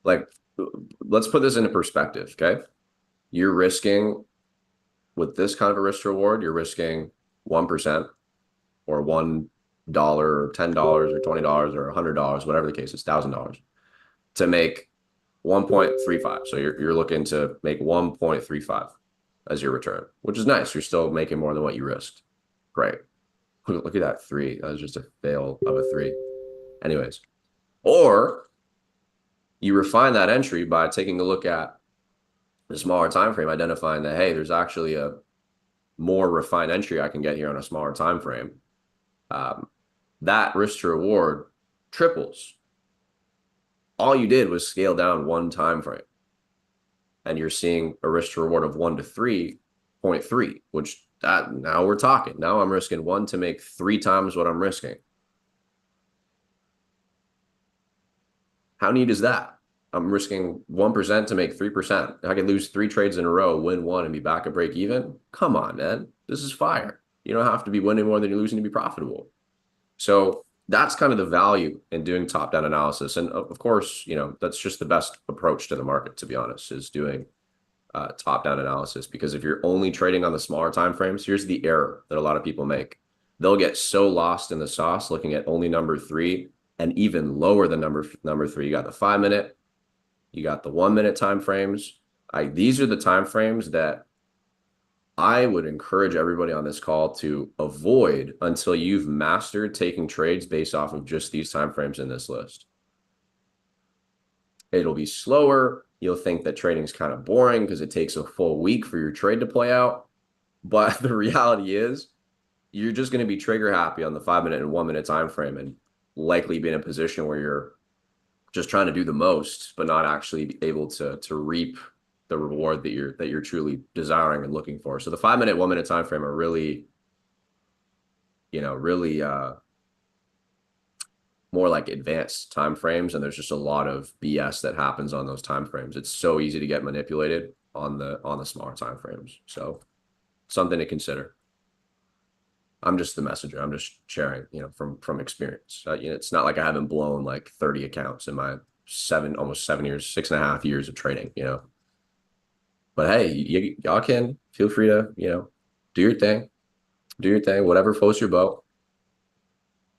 Like, let's put this into perspective, okay? You're risking, with this kind of a risk to reward, you're risking 1% or $1 or $10 or $20 or $100, whatever the case is, $1,000 to make 1.35. So you're looking to make 1.35 as your return, which is nice. You're still making more than what you risked. Great. Look at that 3. That was just a fail of a 3. Anyways, or you refine that entry by taking a look at the smaller time frame, identifying that, hey, there's actually a more refined entry I can get here on a smaller time frame. That risk to reward triples. All you did was scale down one time frame, and you're seeing a risk to reward of 1 to 3.3, which now we're talking. Now I'm risking 1 to make 3 times what I'm risking. How neat is that? I'm risking 1% to make 3%. I could lose 3 trades in a row, win 1, and be back at break even. Come on, man. This is fire. You don't have to be winning more than you're losing to be profitable. So that's kind of the value in doing top-down analysis. And of course, that's just the best approach to the market, to be honest, is doing top-down analysis. Because if you're only trading on the smaller time frames, here's the error that a lot of people make. They'll get so lost in the sauce looking at only number 3 and even lower than number 3. You got the 5-minute, you got the 1-minute time frames. These are the time frames that I would encourage everybody on this call to avoid until you've mastered taking trades based off of just these time frames in this list. It'll be slower. You'll think that trading is kind of boring because it takes a full week for your trade to play out. But the reality is you're just going to be trigger happy on the 5-minute and 1-minute time frame and likely be in a position where you're just trying to do the most, but not actually be able to reap the reward that you're truly desiring and looking for. So the 5-minute, 1-minute time frame are really more like advanced time frames, and there's just a lot of BS that happens on those time frames. It's so easy to get manipulated on the smaller time frames. So something to consider. I'm just the messenger. I'm just sharing, from experience. It's not like I haven't blown like 30 accounts in my almost 7 years, 6.5 years of trading, But hey, y'all can feel free to, do your thing, whatever floats your boat.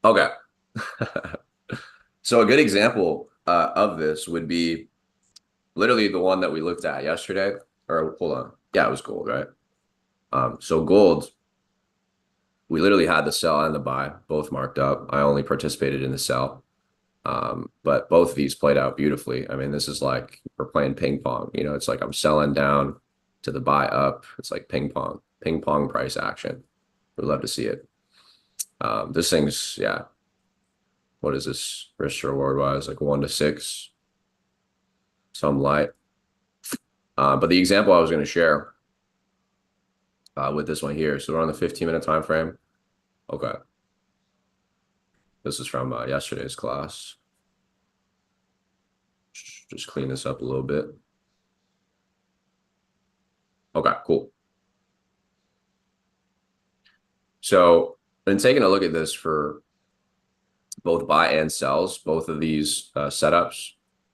Okay. So a good example of this would be literally the one that we looked at yesterday, or hold on. Yeah, it was gold, right? So gold, we literally had the sell and the buy both marked up. I only participated in the sell. But both of these played out beautifully. I mean, this is like we're playing ping pong. You know, it's like I'm selling down to the buy up. It's like ping pong price action. We'd love to see it. This thing's, yeah. What is this risk to reward wise? Like 1 to 6, some light. But the example I was going to share with this one here. So we're on the 15-minute time frame. Okay. This is from yesterday's class. Just clean this up a little bit. Okay, cool. So, in taking a look at this for both buy and sells, both of these setups,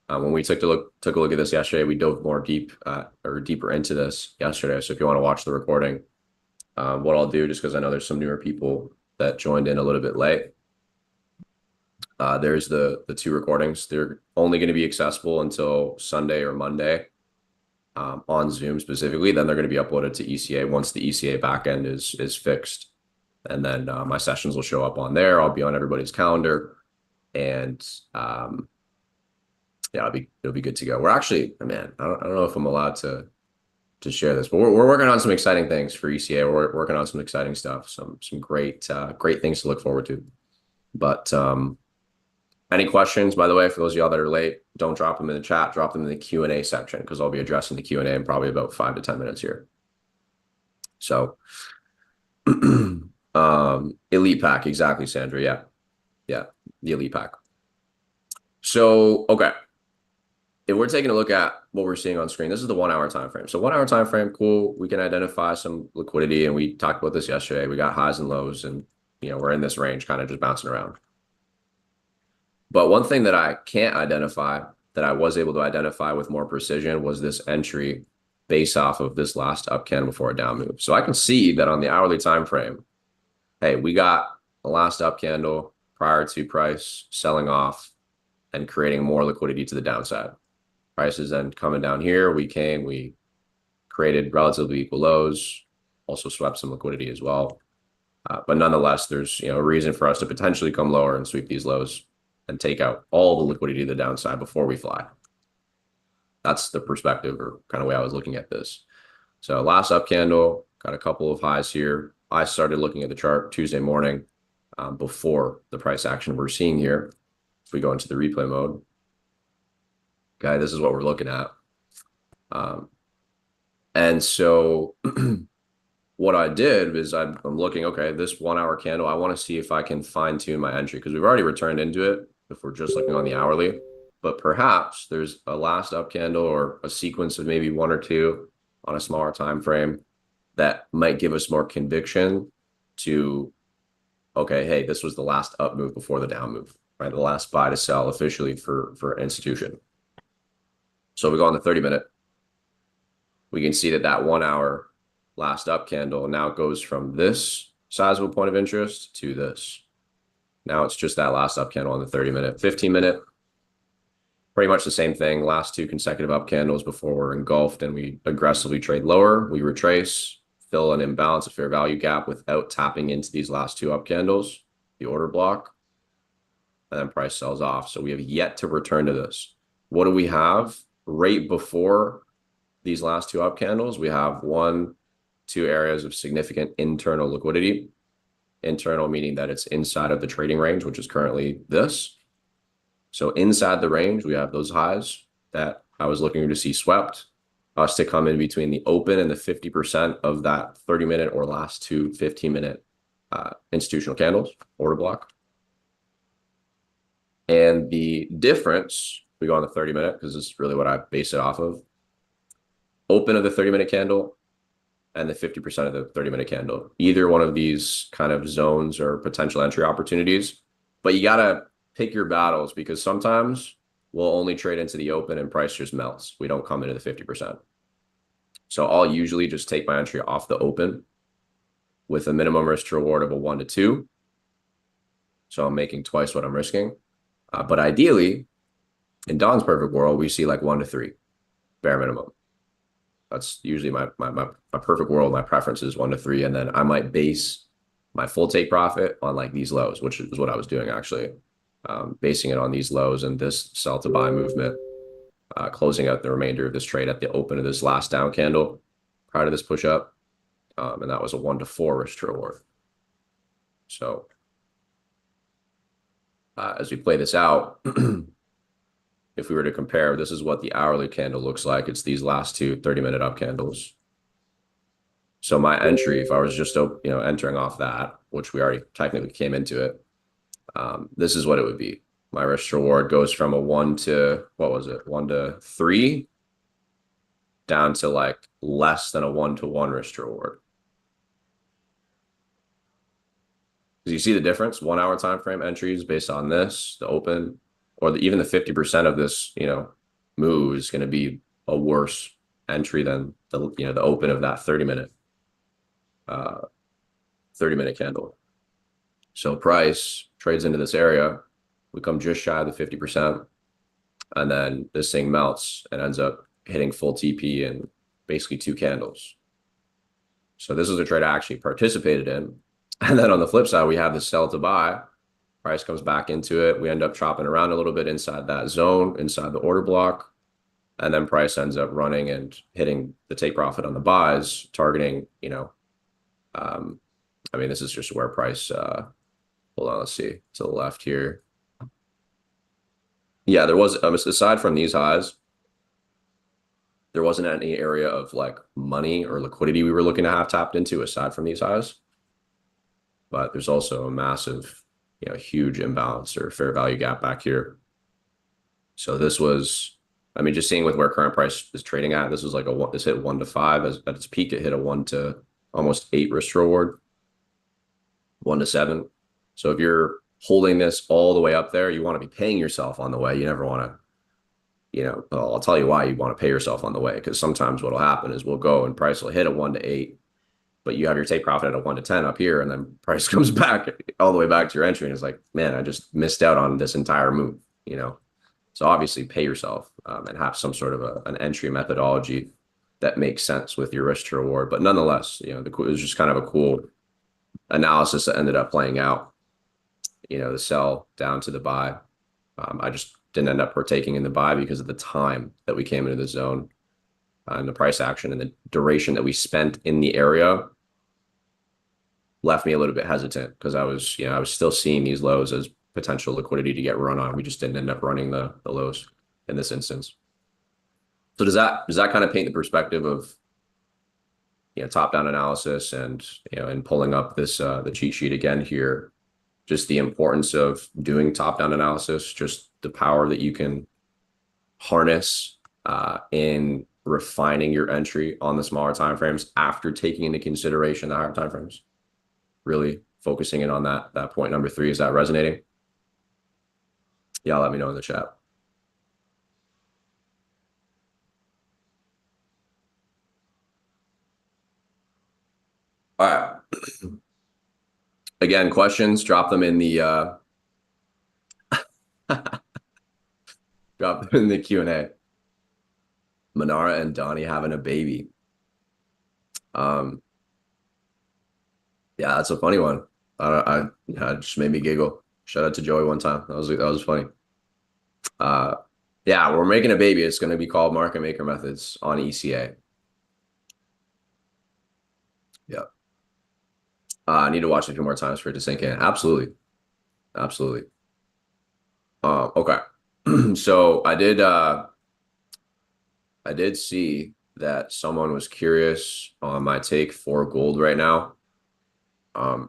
when we took a look at this yesterday, we dove more deeper into this yesterday. So if you want to watch the recording, what I'll do, just because I know there's some newer people that joined in a little bit late, there's the 2 recordings. They're only going to be accessible until Sunday or Monday on Zoom specifically. Then they're going to be uploaded to ECA once the ECA backend is fixed. And then my sessions will show up on there. I'll be on everybody's calendar, and yeah, it'll be good to go. We're actually, man, I don't know if I'm allowed to share this, but we're working on some exciting things for ECA. We're working on some exciting stuff, some great things to look forward to. But any questions, by the way, for those of y'all that are late, don't drop them in the chat. Drop them in the Q&A section, because I'll be addressing the Q&A in probably about 5 to 10 minutes here. So. Elite pack, exactly, Sandra. Yeah, the elite pack. So, okay, if we're taking a look at what we're seeing on screen, this is the 1 hour time frame. So 1 hour time frame, cool. We can identify some liquidity, and we talked about this yesterday. We got highs and lows, and we're in this range, kind of just bouncing around. But one thing that I can't identify, that I was able to identify with more precision, was this entry based off of this last up candle before a down move. So I can see that on the hourly time frame, hey, we got the last up candle prior to price selling off and creating more liquidity to the downside. Price is then coming down here. We created relatively equal lows, also swept some liquidity as well. But nonetheless, there's a reason for us to potentially come lower and sweep these lows and take out all the liquidity to the downside before we fly. That's the perspective, or kind of way I was looking at this. So last up candle, got a couple of highs here. I started looking at the chart Tuesday morning before the price action we're seeing here. If we go into the replay mode, okay, this is what we're looking at. And so what I did is I'm looking, okay, this 1 hour candle, I want to see if I can fine tune my entry, because we've already returned into it if we're just looking on the hourly. But perhaps there's a last up candle or a sequence of maybe 1 or 2 on a smaller time frame that might give us more conviction to, okay, hey, this was the last up move before the down move, right? The last buy to sell officially for institution. So we go on the 30-minute. We can see that 1 hour last up candle now goes from this sizable point of interest to this. Now it's just that last up candle on the 30-minute. 15-minute, pretty much the same thing. Last 2 consecutive up candles before we're engulfed and we aggressively trade lower. We retrace, fill an imbalance, a fair value gap without tapping into these last 2 up candles, the order block, and then price sells off. So we have yet to return to this. What do we have right before these last 2 up candles? We have 1, 2 areas of significant internal liquidity. Internal meaning that it's inside of the trading range, which is currently this. So inside the range, we have those highs that I was looking to see swept, us to come in between the open and the 50% of that 30-minute or last 2 15-minute institutional candles, order block. And the difference, we go on the 30-minute, because this is really what I base it off of. Open of the 30-minute candle and the 50% of the 30-minute candle. Either one of these kind of zones or potential entry opportunities. But you got to pick your battles, because sometimes we'll only trade into the open and price just melts. We don't come into the 50%. So I'll usually just take my entry off the open with a minimum risk to reward of a 1 to 2. So I'm making twice what I'm risking. But ideally, in Don's perfect world, we see like 1 to 3, bare minimum. That's usually my perfect world. My preference is 1 to 3. And then I might base my full take profit on like these lows, which is what I was doing actually, basing it on these lows and this sell to buy movement, closing out the remainder of this trade at the open of this last down candle prior to this push up. And that was a 1-to-4 risk to reward. So as we play this out, if we were to compare, this is what the hourly candle looks like. It's these last two 30-minute up candles. So my entry, if I was just entering off that, which we already technically came into it, this is what it would be. My risk to reward goes from a 1 to, what was it, 1 to 3, down to like less than a 1-to-1 risk to reward. Do you see the difference? 1 hour time frame entries based on this, the open, or even the 50% of this, move is going to be a worse entry than the open of that 30-minute candle. So price trades into this area, we come just shy of the 50%, and then this thing melts and ends up hitting full TP in basically 2 candles. So this is a trade I actually participated in. And then on the flip side, we have the sell to buy. Price comes back into it. We end up chopping around a little bit inside that zone, inside the order block. And then price ends up running and hitting the take profit on the buys, targeting, this is just where price, hold on, let's see, to the left here. Yeah, there was, aside from these highs, there wasn't any area of like money or liquidity we were looking to have tapped into aside from these highs. But there's also a massive, huge imbalance or fair value gap back here. So this was, just seeing with where current price is trading at, this was like this hit 1 to 5. At its peak, it hit a 1 to almost 8 risk reward, 1 to 7. So if you're holding this all the way up there, you want to be paying yourself on the way. You never want to, I'll tell you why you want to pay yourself on the way, because sometimes what'll happen is we'll go and price will hit a 1 to 8. But you have your take profit at a 1 to 10 up here, and then price comes back all the way back to your entry, and it's like, man, I just missed out on this entire move, So obviously pay yourself and have some sort of an entry methodology that makes sense with your risk to reward. But nonetheless, it was just kind of a cool analysis that ended up playing out, the sell down to the buy. I just didn't end up partaking in the buy because of the time that we came into the zone and the price action and the duration that we spent in the area left me a little bit hesitant because I was still seeing these lows as potential liquidity to get run on. We just didn't end up running the lows in this instance. So does that kind of paint the perspective of top-down analysis and and pulling up this the cheat sheet again here, just the importance of doing top-down analysis, just the power that you can harness in refining your entry on the smaller timeframes after taking into consideration the higher timeframes. Really focusing in on that point number 3. Is that resonating? Yeah, let me know in the chat. All right. Again, questions, drop them in the drop them in the Q&A. Manara and Donnie having a baby. Yeah, that's a funny one. It just made me giggle. Shout out to Joey one time. That was funny. Yeah, we're making a baby. It's going to be called Market Maker Methods on ECA. Yeah. I need to watch it a few more times for it to sink in. Absolutely. Okay. So I did see that someone was curious on my take for gold right now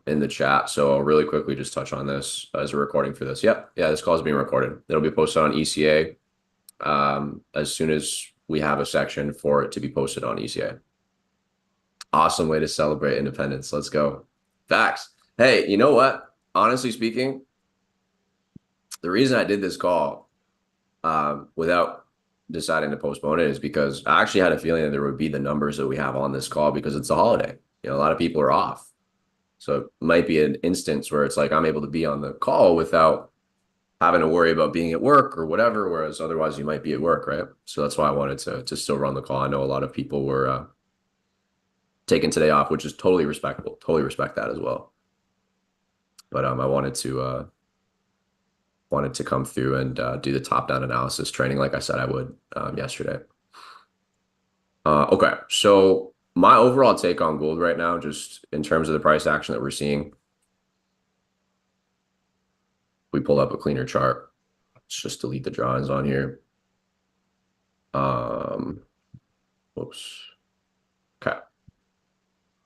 in the chat. So I'll really quickly just touch on this as a recording for this. Yep. Yeah, this call is being recorded. It'll be posted on ECA as soon as we have a section for it to be posted on ECA. Awesome way to celebrate independence. Let's go. Facts. Hey, you know what? Honestly speaking, the reason I did this call without deciding to postpone it is because I actually had a feeling that there would be the numbers that we have on this call because it's a holiday. A lot of people are off. So it might be an instance where it's like I'm able to be on the call without having to worry about being at work or whatever, whereas otherwise you might be at work, right? So that's why I wanted to still run the call. I know a lot of people were taking today off, which is totally respectable. Totally respect that as well. but I wanted to come through and do the top-down analysis training like I said I would yesterday. Okay, so my overall take on gold right now, just in terms of the price action that we're seeing, we pull up a cleaner chart. Let's just delete the drawings on here. Whoops. Okay.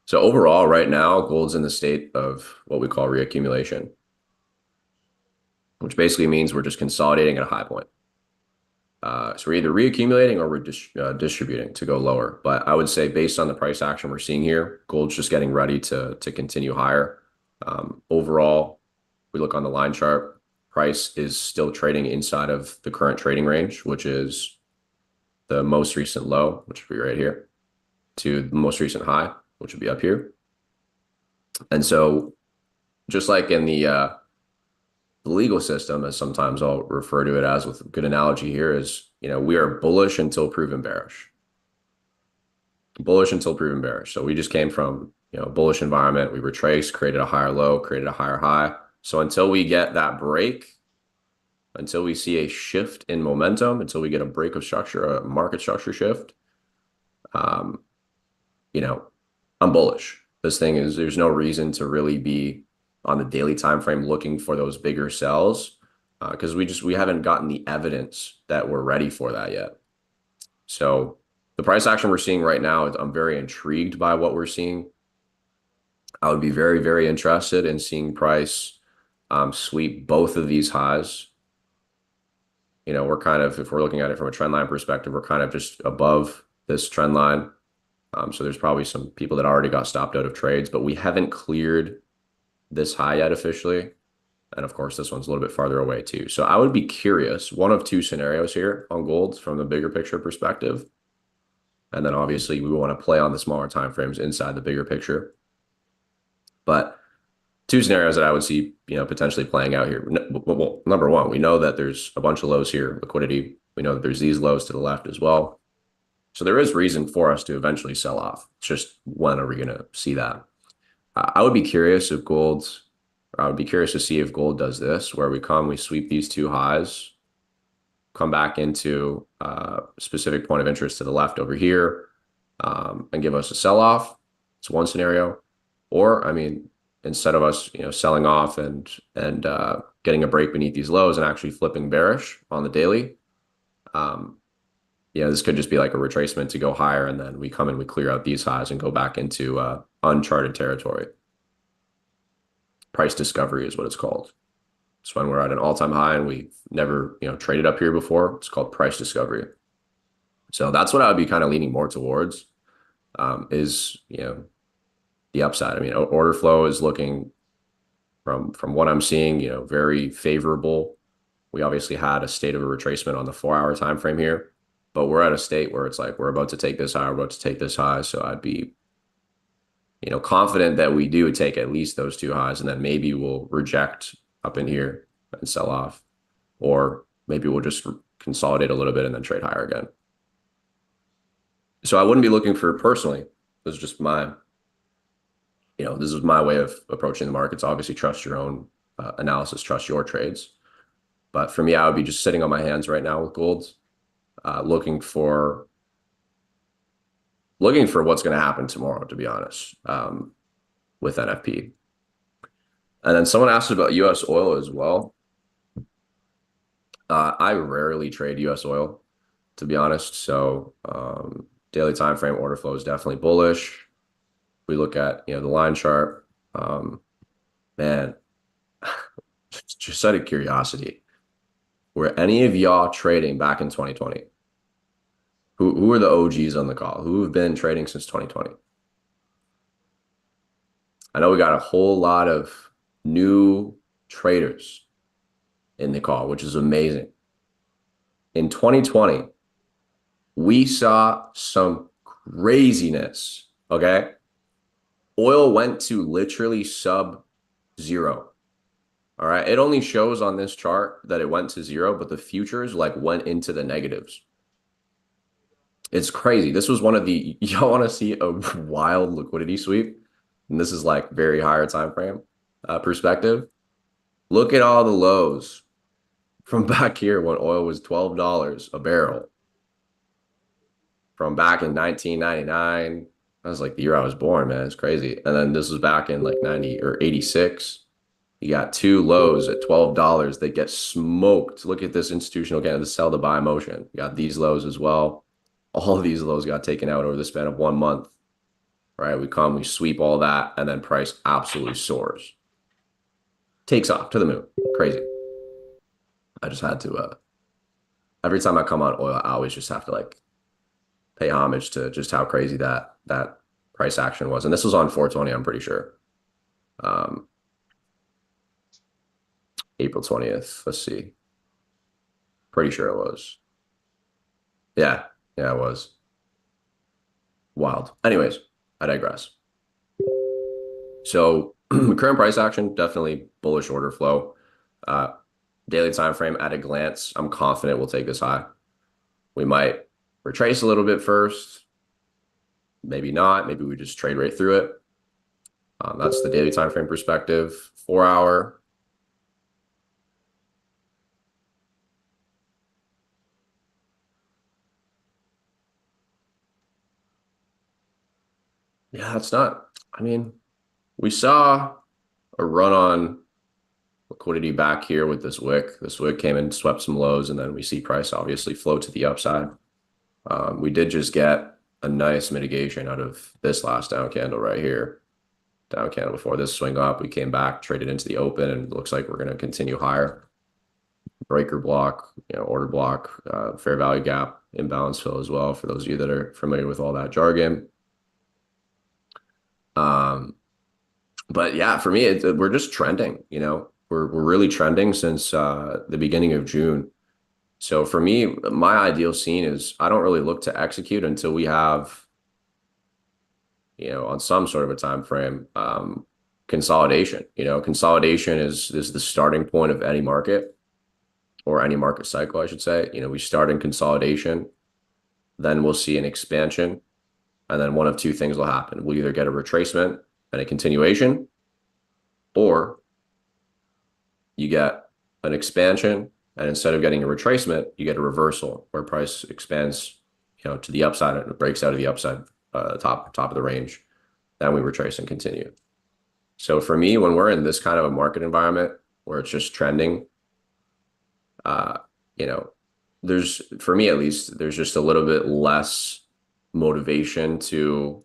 So overall, right now, gold's in the state of what we call reaccumulation, which basically means we're just consolidating at a high point. So we're either reaccumulating or we're distributing to go lower. But I would say based on the price action we're seeing here, gold's just getting ready to continue higher. Overall, we look on the line chart, price is still trading inside of the current trading range, which is the most recent low, which would be right here, to the most recent high, which would be up here. And so just like in the legal system, as sometimes I'll refer to it as with a good analogy here, is, we are bullish until proven bearish. Bullish until proven bearish. So we just came from, bullish environment. We retraced, created a higher low, created a higher high. So until we get that break, until we see a shift in momentum, until we get a break of structure, a market structure shift, I'm bullish. This thing is, there's no reason to really be on the daily time frame looking for those bigger sells because we haven't gotten the evidence that we're ready for that yet. So the price action we're seeing right now, I'm very intrigued by what we're seeing. I would be very, very interested in seeing price sweep both of these highs. We're kind of, if we're looking at it from a trend line perspective, we're kind of just above this trend line. So there's probably some people that already got stopped out of trades, but we haven't cleared this high yet officially. And of course, this one's a little bit farther away too. So I would be curious, one of two scenarios here on gold from the bigger picture perspective. And then obviously we want to play on the smaller time frames inside the bigger picture. But two scenarios that I would see, potentially playing out here. Well, number one, we know that there's a bunch of lows here, liquidity. We know that there's these lows to the left as well. So there is reason for us to eventually sell off. It's just when are we going to see that? I would be curious if I would be curious to see if gold does this, where we sweep these two highs, come back into a specific point of interest to the left over here, and give us a sell-off. It's one scenario. Or, instead of us, selling off and getting a break beneath these lows and actually flipping bearish on the daily, this could just be like a retracement to go higher, and then we come in, we clear out these highs and go back into uncharted territory. Price discovery is what it's called. It's when we're at an all-time high and we've never, traded up here before. It's called price discovery. So that's what I would be kind of leaning more towards, is, the upside. Order flow is looking from what I'm seeing, very favorable. We obviously had a state of a retracement on the 4-hour time frame here, but we're at a state where it's like we're about to take this high, we're about to take this high. So I'd be, confident that we do take at least those two highs, and then maybe we'll reject up in here and sell off, or maybe we'll just consolidate a little bit and then trade higher again. So I wouldn't be looking for, personally, this is just my, this is my way of approaching the markets. Obviously, trust your own analysis, trust your trades. But for me, I would be just sitting on my hands right now with gold, looking for what's going to happen tomorrow, to be honest, with NFP. And then someone asked about US oil as well. I rarely trade US oil, to be honest. So daily time frame order flow is definitely bullish. We look at, the line chart. Man, just out of curiosity, were any of y'all trading back in 2020? Who are the OGs on the call? Who have been trading since 2020? I know we got a whole lot of new traders in the call, which is amazing. In 2020, we saw some craziness, okay? Oil went to literally sub-zero. All right. It only shows on this chart that it went to zero, but the futures went into the negatives. It's crazy. This was one of the, y'all want to see a wild liquidity sweep? And this is very higher time frame perspective. Look at all the lows from back here when oil was $12 a barrel. From back in 1999. That was like the year I was born, man. It's crazy. And then this was back in like 90 or 86. You got two lows at $12 that get smoked. Look at this institutional again, the sell to buy motion. You got these lows as well. All of these lows got taken out over the span of 1 month. Right? We sweep all that, and then price absolutely soars. Takes off to the moon. Crazy. I just had to every time I come on oil, I always just have to like pay homage to just how crazy that price action was. And this was on 420, I'm pretty sure. April 20th. Let's see. Pretty sure it was. Yeah, it was. Wild. Anyways, I digress. So current price action, definitely bullish order flow. Daily time frame at a glance, I'm confident we'll take this high. We might retrace a little bit first. Maybe not. Maybe we just trade right through it. That's the daily time frame perspective. 4 hour. Yeah, it's not. I mean, we saw a run on liquidity back here with this wick. This wick came in, swept some lows, and then we see price obviously float to the upside. We did just get a nice mitigation out of this last down candle right here. Down candle before this swing up. We came back, traded into the open, and it looks like we're going to continue higher. Breaker block, order block, fair value gap, imbalance fill as well, for those of you that are familiar with all that jargon. But yeah, for me, we're just trending, we're really trending since the beginning of June. So for me, my ideal scene is I don't really look to execute until we have, on some sort of a time frame, consolidation. Consolidation is the starting point of any market, or any market cycle, I should say. We start in consolidation, then we'll see an expansion, and then one of two things will happen. We'll either get a retracement and a continuation, or you get an expansion, and instead of getting a retracement, you get a reversal where price expands, to the upside, and it breaks out of the upside, top of the range. Then we retrace and continue. So for me, when we're in this kind of a market environment where it's just trending, for me at least, there's just a little bit less motivation to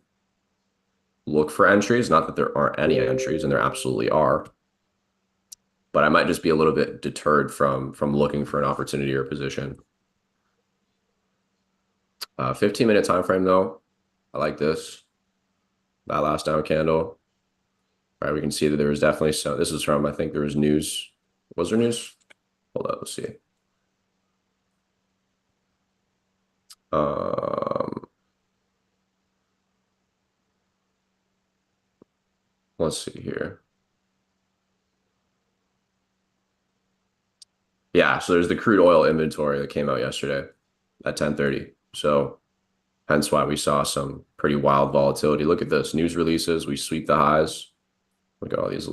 look for entries. Not that there aren't any entries, and there absolutely are, but I might just be a little bit deterred from looking for an opportunity or position. 15-minute time frame though, I like this. That last down candle, right? We can see that there was definitely some. This is from, I think there was news. Was there news? Hold on, let's see. Let's see here. Yeah, so there's the crude oil inventory that came out yesterday at 10:30. So hence why we saw some pretty wild volatility. Look at this, news releases. We sweep the highs. Look at all these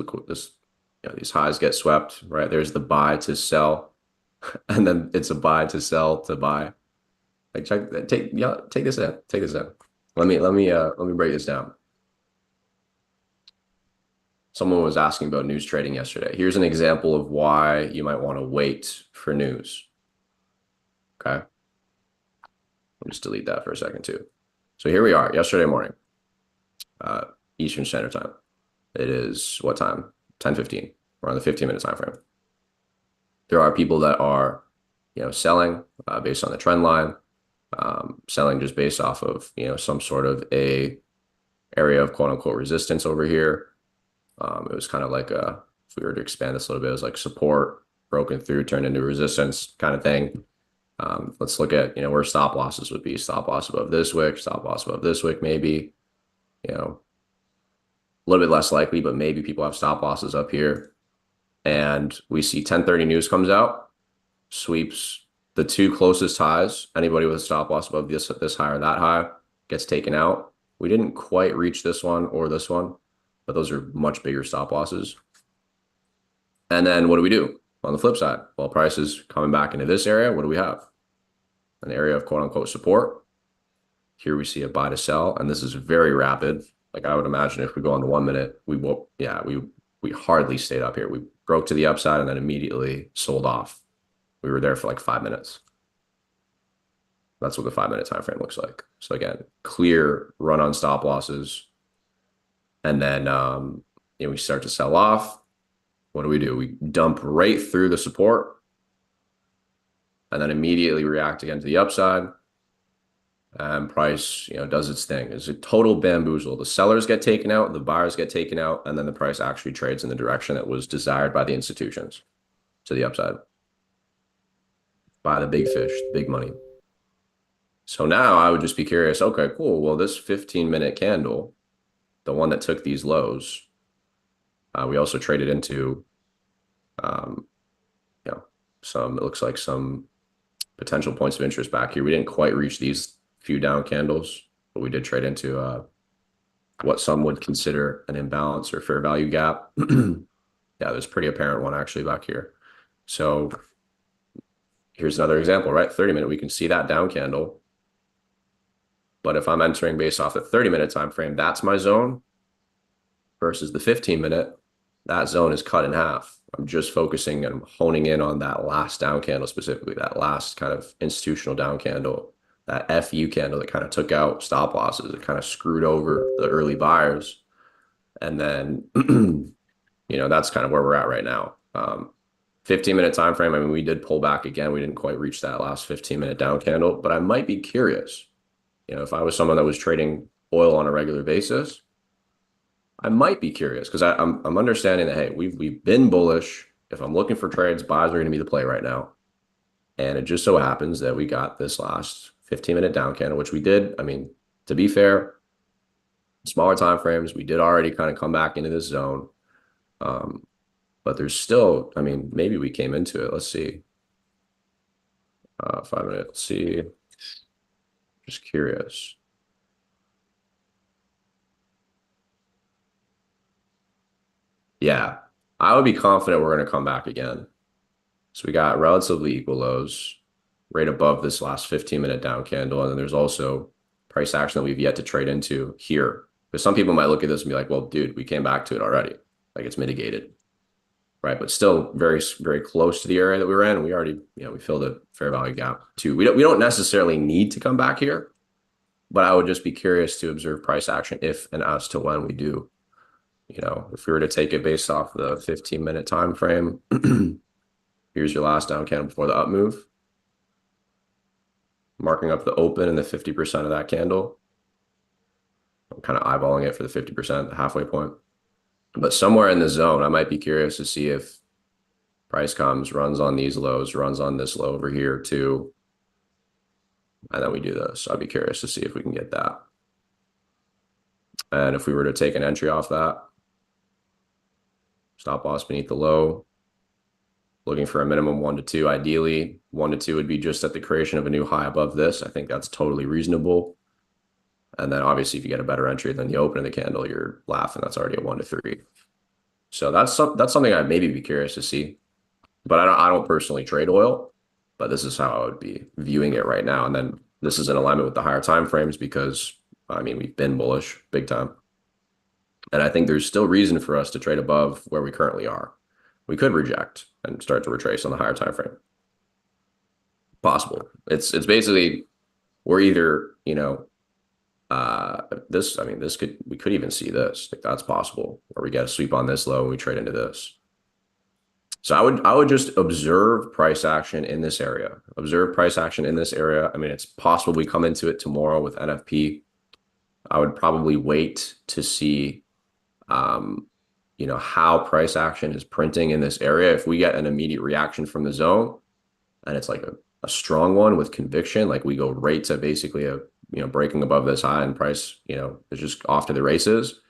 these highs get swept, right? There's the buy to sell, and then it's a buy to sell to buy. Like take this in. Take this in. Let me break this down. Someone was asking about news trading yesterday. Here's an example of why you might want to wait for news. Okay. I'll just delete that for a second too. So here we are, yesterday morning, Eastern Standard Time. It is what time? 10:15. We're on the 15-minute time frame. There are people that are, selling based on the trend line, selling just based off of, some sort of a area of quote unquote resistance over here. It was kind of like if we were to expand this a little bit, it was like support broken through, turned into resistance kind of thing. Let's look at, where stop losses would be. Stop loss above this wick, stop loss above this wick, maybe, a little bit less likely, but maybe people have stop losses up here. And we see 10:30 news comes out, sweeps the two closest highs. Anybody with a stop loss above this high or that high gets taken out. We didn't quite reach this one or this one, but those are much bigger stop losses. And then what do we do on the flip side? Well, price is coming back into this area. What do we have? An area of quote unquote support. Here we see a buy to sell, and this is very rapid. Like I would imagine if we go on the 1 minute, we will, yeah, we hardly stayed up here. We broke to the upside and then immediately sold off. We were there for like 5 minutes. That's what the 5 minute time frame looks like. So again, clear run on stop losses. And then we start to sell off. What do? We dump right through the support and then immediately react again to the upside. And price, does its thing. It's a total bamboozle. The sellers get taken out, the buyers get taken out, and then the price actually trades in the direction that was desired by the institutions to the upside. By the big fish, big money. So now I would just be curious, okay, cool. Well, this 15-minute candle, the one that took these lows, we also traded into, it looks like some potential points of interest back here. We didn't quite reach these few down candles, but we did trade into what some would consider an imbalance or fair value gap. Yeah, there's a pretty apparent one actually back here. So here's another example, right? 30-minute, we can see that down candle. But if I'm entering based off the 30-minute time frame, that's my zone versus the 15-minute, that zone is cut in half. I'm just focusing and honing in on that last down candle specifically, that last kind of institutional down candle, that FU candle that kind of took out stop losses. It kind of screwed over the early buyers. And then, that's kind of where we're at right now. 15-minute time frame, I mean, we did pull back again. We didn't quite reach that last 15-minute down candle, but I might be curious. If I was someone that was trading oil on a regular basis, I might be curious because I'm understanding that, hey, we've been bullish. If I'm looking for trades, buys are going to be the play right now. And it just so happens that we got this last 15-minute down candle, which we did. I mean, to be fair, smaller time frames, we did already kind of come back into this zone. But there's still, I mean, maybe we came into it. Let's see. 5 minutes. Let's see. Just curious. Yeah, I would be confident we're going to come back again. So we got relatively equal lows right above this last 15-minute down candle. And then there's also price action that we've yet to trade into here. Because some people might look at this and be like, well, dude, we came back to it already. Like it's mitigated. Right. But still very, very close to the area that we were in. We already, we filled a fair value gap too. We don't necessarily need to come back here, but I would just be curious to observe price action if and as to when we do. If we were to take it based off the 15-minute time frame, here's your last down candle before the up move, marking up the open and the 50% of that candle. I'm kind of eyeballing it for the 50%, the halfway point. But somewhere in the zone, I might be curious to see if price comes, runs on these lows, runs on this low over here too. And then we do this. I'd be curious to see if we can get that. And if we were to take an entry off that, stop loss beneath the low, looking for a minimum 1 to 2. Ideally, 1 to 2 would be just at the creation of a new high above this. I think that's totally reasonable. And then obviously, if you get a better entry than the open of the candle, you're laughing. That's already a 1 to 3. So that's something I'd maybe be curious to see. But I don't personally trade oil, but this is how I would be viewing it right now. And then this is in alignment with the higher time frames because, I mean, we've been bullish big time. And I think there's still reason for us to trade above where we currently are. We could reject and start to retrace on the higher time frame. Possible. It's basically we're either, we could even see this. Like that's possible. Or we get a sweep on this low and we trade into this. So I would just observe price action in this area. Observe price action in this area. I mean, it's possible we come into it tomorrow with NFP. I would probably wait to see how price action is printing in this area. If we get an immediate reaction from the zone and it's like a strong one with conviction, like we go right to basically a breaking above this high and price is just off to the races.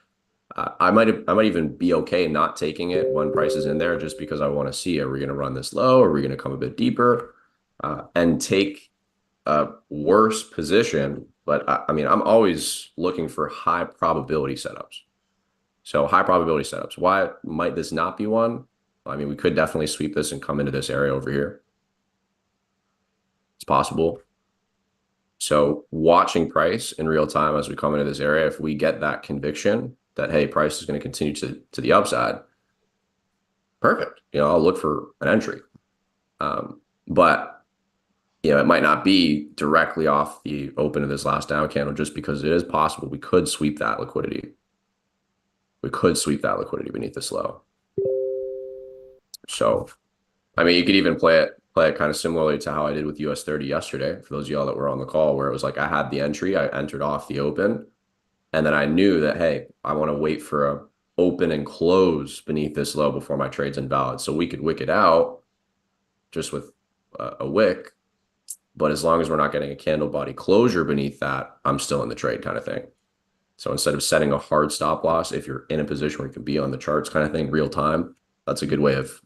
I might even be okay not taking it when price is in there just because I want to see, are we going to run this low? Are we going to come a bit deeper and take a worse position? But I'm always looking for high probability setups. So high probability setups. Why might this not be one? I mean, we could definitely sweep this and come into this area over here. It's possible. So watching price in real time as we come into this area, if we get that conviction that, hey, price is going to continue to the upside, perfect. I'll look for an entry. But it might not be directly off the open of this last down candle, just because it is possible we could sweep that liquidity. We could sweep that liquidity beneath this low. So, I mean, you could even play it kind of similarly to how I did with US 30 yesterday, for those of y'all that were on the call, where it was like I had the entry, I entered off the open, and then I knew that, hey, I want to wait for a open and close beneath this low before my trade's invalid. So we could wick it out just with a wick, but as long as we're not getting a candle body closure beneath that, I'm still in the trade kind of thing. So instead of setting a hard stop loss, if you're in a position where you can be on the charts kind of thing, real time, that's a good way of,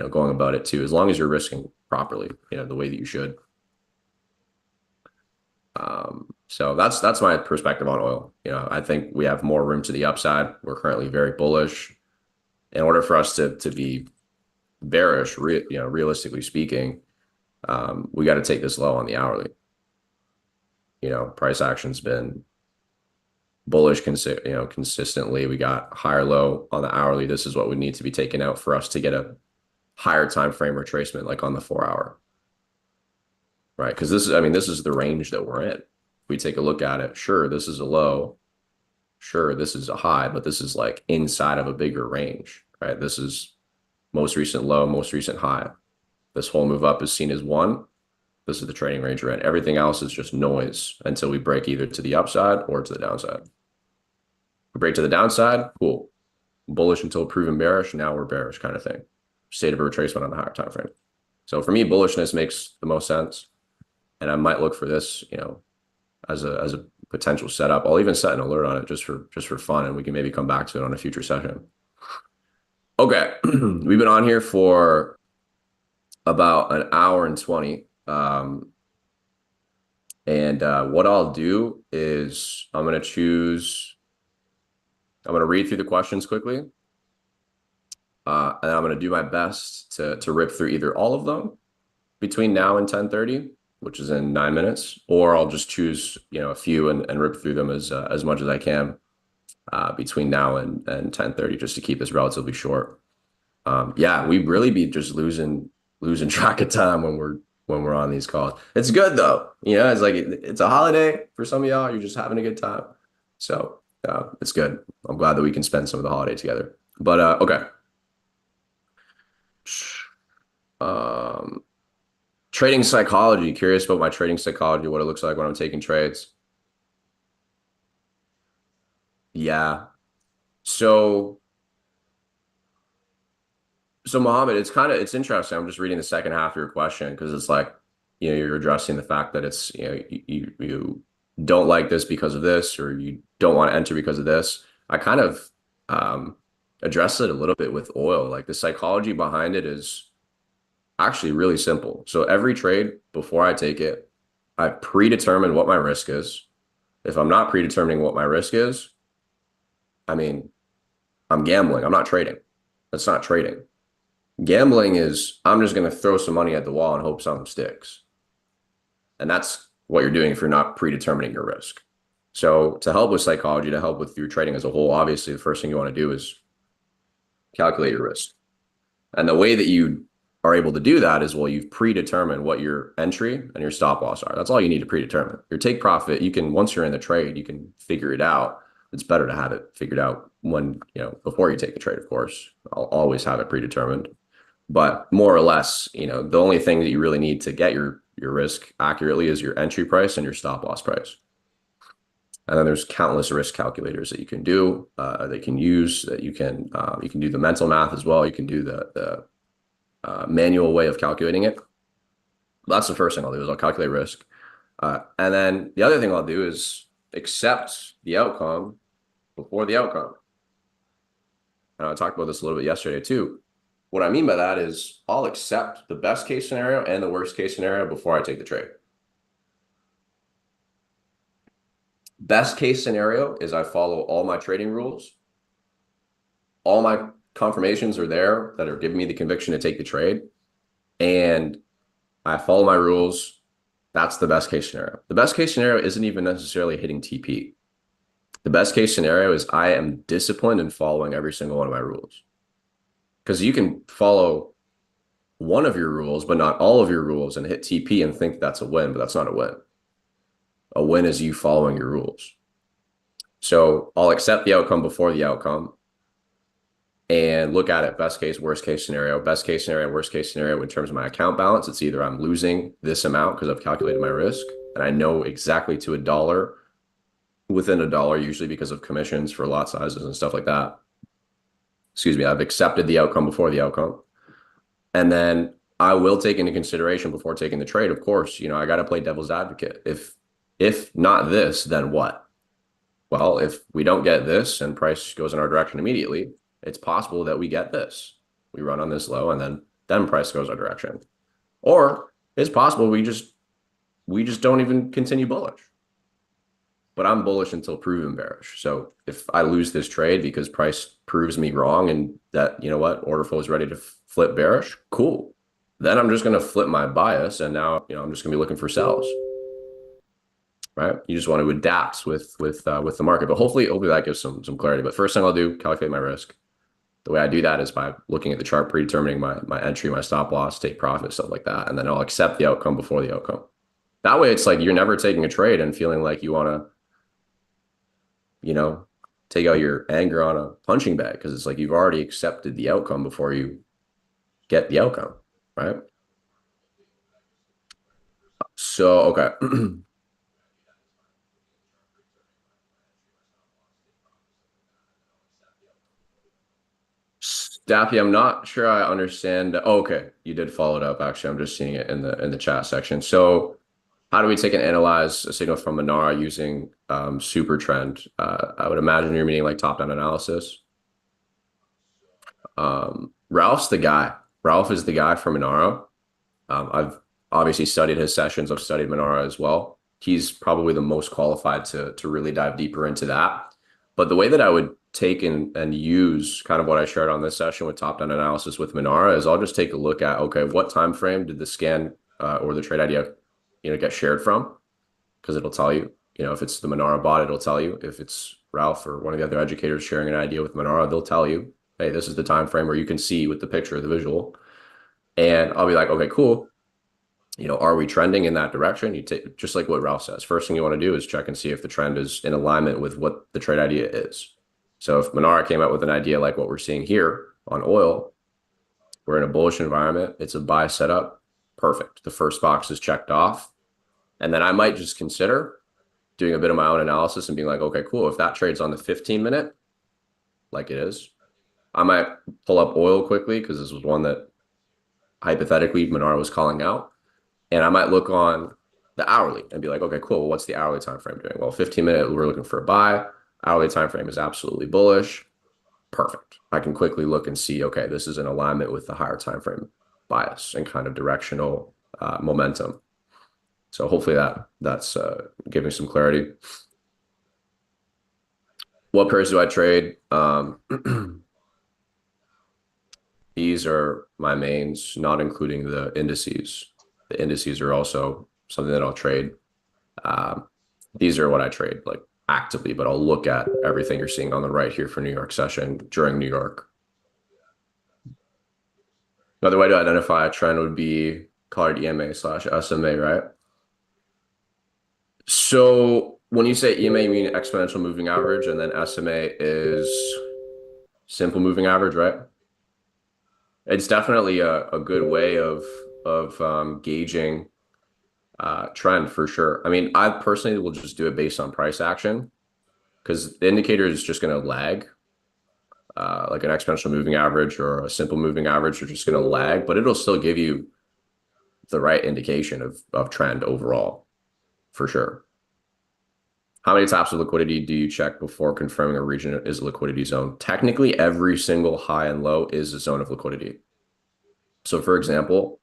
going about it too, as long as you're risking properly, the way that you should. So that's my perspective on oil. I think we have more room to the upside. We're currently very bullish. In order for us to be bearish, realistically speaking, we got to take this low on the hourly. Price action's been bullish, consistently. We got higher low on the hourly. This is what would need to be taken out for us to get a higher time frame retracement, like on the 4-hour, right? Because this is the range that we're in. We take a look at it. Sure, this is a low. Sure, this is a high, but this is like inside of a bigger range, right? This is most recent low, most recent high. This whole move up is seen as one. This is the trading range we're in. Everything else is just noise until we break either to the upside or to the downside. We break to the downside, cool. Bullish until proven bearish. Now we're bearish kind of thing. State of a retracement on the higher time frame. So for me, bullishness makes the most sense. And I might look for this, as a potential setup. I'll even set an alert on it just for fun, and we can maybe come back to it on a future session. Okay, we've been on here for about an hour and 20. What I'll do is I'm going to read through the questions quickly. And I'm going to do my best to rip through either all of them between now and 10:30, which is in 9 minutes, or I'll just choose, a few and rip through them as much as I can between now and 10:30, just to keep this relatively short. Yeah, we really be just losing track of time when we're on these calls. It's good though. It's like it's a holiday for some of y'all. You're just having a good time. So it's good. I'm glad that we can spend some of the holiday together. But okay. Trading psychology. Curious about my trading psychology, what it looks like when I'm taking trades. Yeah. So Mohammed, it's interesting. I'm just reading the second half of your question, because it's like, you're addressing the fact that it's, you don't like this because of this, or you don't want to enter because of this. I kind of addressed it a little bit with oil. Like, the psychology behind it is actually really simple. So every trade, before I take it, I predetermine what my risk is. If I'm not predetermining what my risk is, I mean, I'm gambling. I'm not trading. That's not trading. Gambling is, I'm just going to throw some money at the wall and hope something sticks. And that's what you're doing if you're not predetermining your risk. So to help with psychology, to help with your trading as a whole, obviously the first thing you want to do is calculate your risk. And the way that you are able to do that is, well, you've predetermined what your entry and your stop loss are. That's all you need to predetermine. Your take profit, once you're in the trade, you can figure it out. It's better to have it figured out before you take the trade, of course. I'll always have it predetermined. But more or less, the only thing that you really need to get your risk accurately is your entry price and your stop loss price. And then there's countless risk calculators that you can do, that you can use, that you can do the mental math as well. You can do the manual way of calculating it. That's the first thing I'll do, is I'll calculate risk. And then the other thing I'll do is accept the outcome before the outcome. And I talked about this a little bit yesterday too. What I mean by that is, I'll accept the best case scenario and the worst case scenario before I take the trade. Best case scenario is I follow all my trading rules, all my confirmations are there that are giving me the conviction to take the trade, and I follow my rules, that's the best case scenario. The best case scenario isn't even necessarily hitting TP. The best case scenario is I am disciplined in following every single one of my rules. Because you can follow one of your rules, but not all of your rules and hit TP and think that's a win, but that's not a win. A win is you following your rules. So I'll accept the outcome before the outcome and look at it best case, worst case scenario. Best case scenario, worst case scenario in terms of my account balance. It's either I'm losing this amount because I've calculated my risk and I know exactly to a dollar, within a dollar, usually because of commissions for lot sizes and stuff like that. Excuse me, I've accepted the outcome before the outcome. And then I will take into consideration before taking the trade, of course, I got to play devil's advocate. If not this, then what? Well, if we don't get this and price goes in our direction immediately, it's possible that we get this. We run on this low and then price goes our direction. Or it's possible we just don't even continue bullish. But I'm bullish until proven bearish. So if I lose this trade because price proves me wrong and that, order flow is ready to flip bearish, cool. Then I'm just going to flip my bias. And now, I'm just going to be looking for sells. Right? You just want to adapt with the market. But hopefully that gives some clarity. But first thing I'll do, calculate my risk. The way I do that is by looking at the chart, predetermining my entry, my stop loss, take profit, stuff like that. And then I'll accept the outcome before the outcome. That way it's like you're never taking a trade and feeling like you want to, take out your anger on a punching bag, because it's like you've already accepted the outcome before you get the outcome, right? So, okay. Daffy, I'm not sure I understand. Oh, okay, you did follow it up. Actually, I'm just seeing it in the chat section. So how do we take and analyze a signal from Monara using super trend? I would imagine you're meaning like top-down analysis. Ralph's the guy. Ralph is the guy for Monara. I've obviously studied his sessions. I've studied Monara as well. He's probably the most qualified to really dive deeper into that. But the way that I would take and use kind of what I shared on this session with top-down analysis with Monara is I'll just take a look at, okay, what time frame did the scan or the trade idea, get shared from? Because it'll tell you, if it's the Monara bot, it'll tell you. If it's Ralph or one of the other educators sharing an idea with Monara, they'll tell you, hey, this is the time frame, where you can see with the picture, the visual. And I'll be like, okay, cool. Are we trending in that direction? You take just like what Ralph says. First thing you want to do is check and see if the trend is in alignment with what the trade idea is. So if Monara came out with an idea like what we're seeing here on oil, we're in a bullish environment. It's a buy setup. Perfect. The first box is checked off. And then I might just consider doing a bit of my own analysis and being like, okay, cool. If that trades on the 15-minute, like it is, I might pull up oil quickly because this was one that hypothetically Monara was calling out. And I might look on the hourly and be like, okay, cool. Well, what's the hourly time frame doing? Well, 15-minute, we're looking for a buy. Hourly time frame is absolutely bullish. Perfect. I can quickly look and see, okay, this is in alignment with the higher time frame bias and kind of directional momentum. So hopefully that's giving some clarity. What pairs do I trade? These are my mains, not including the indices. The indices are also something that I'll trade. These are what I trade like actively, but I'll look at everything you're seeing on the right here for New York session during New York. Another way to identify a trend would be colored EMA/SMA, right? So when you say EMA, you mean exponential moving average, and then SMA is simple moving average, right? It's definitely a good way of gauging trend for sure. I mean, I personally will just do it based on price action because the indicator is just going to lag. Like an exponential moving average or a simple moving average are just going to lag, but it'll still give you the right indication of trend overall for sure. How many taps of liquidity do you check before confirming a region is a liquidity zone? Technically, every single high and low is a zone of liquidity. So for example,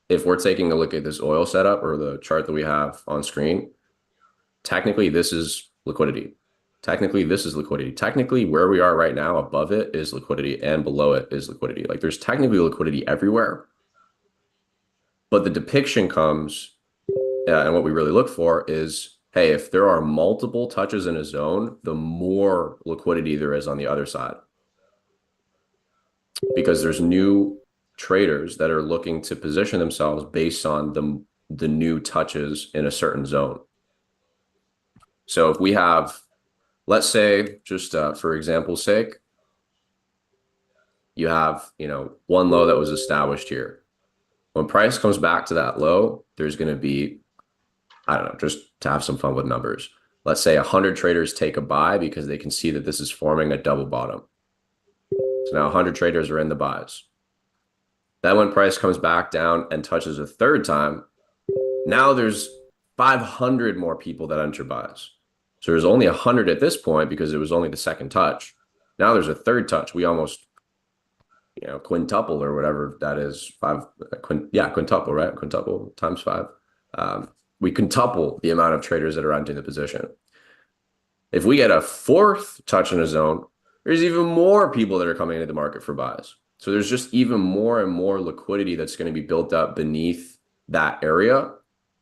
if we're taking a look at this oil setup or the chart that we have on screen, technically this is liquidity. Technically, this is liquidity. Technically, where we are right now, above it is liquidity and below it is liquidity. Like there's technically liquidity everywhere, but the depiction comes, and what we really look for is, hey, if there are multiple touches in a zone, the more liquidity there is on the other side. Because there's new traders that are looking to position themselves based on the new touches in a certain zone. So if we have, let's say, just for example's sake, you have, one low that was established here. When price comes back to that low, there's going to be, I don't know, just to have some fun with numbers. Let's say 100 traders take a buy because they can see that this is forming a double bottom. So now 100 traders are in the buys. Then when price comes back down and touches a third time, now there's 500 more people that enter buys. So there's only 100 at this point because it was only the second touch. Now there's a third touch. We almost, quintuple or whatever that is. Quintuple, right? Quintuple times 5. We quintuple the amount of traders that are entering the position. If we get a fourth touch in a zone, there's even more people that are coming into the market for buys. So there's just even more and more liquidity that's going to be built up beneath that area.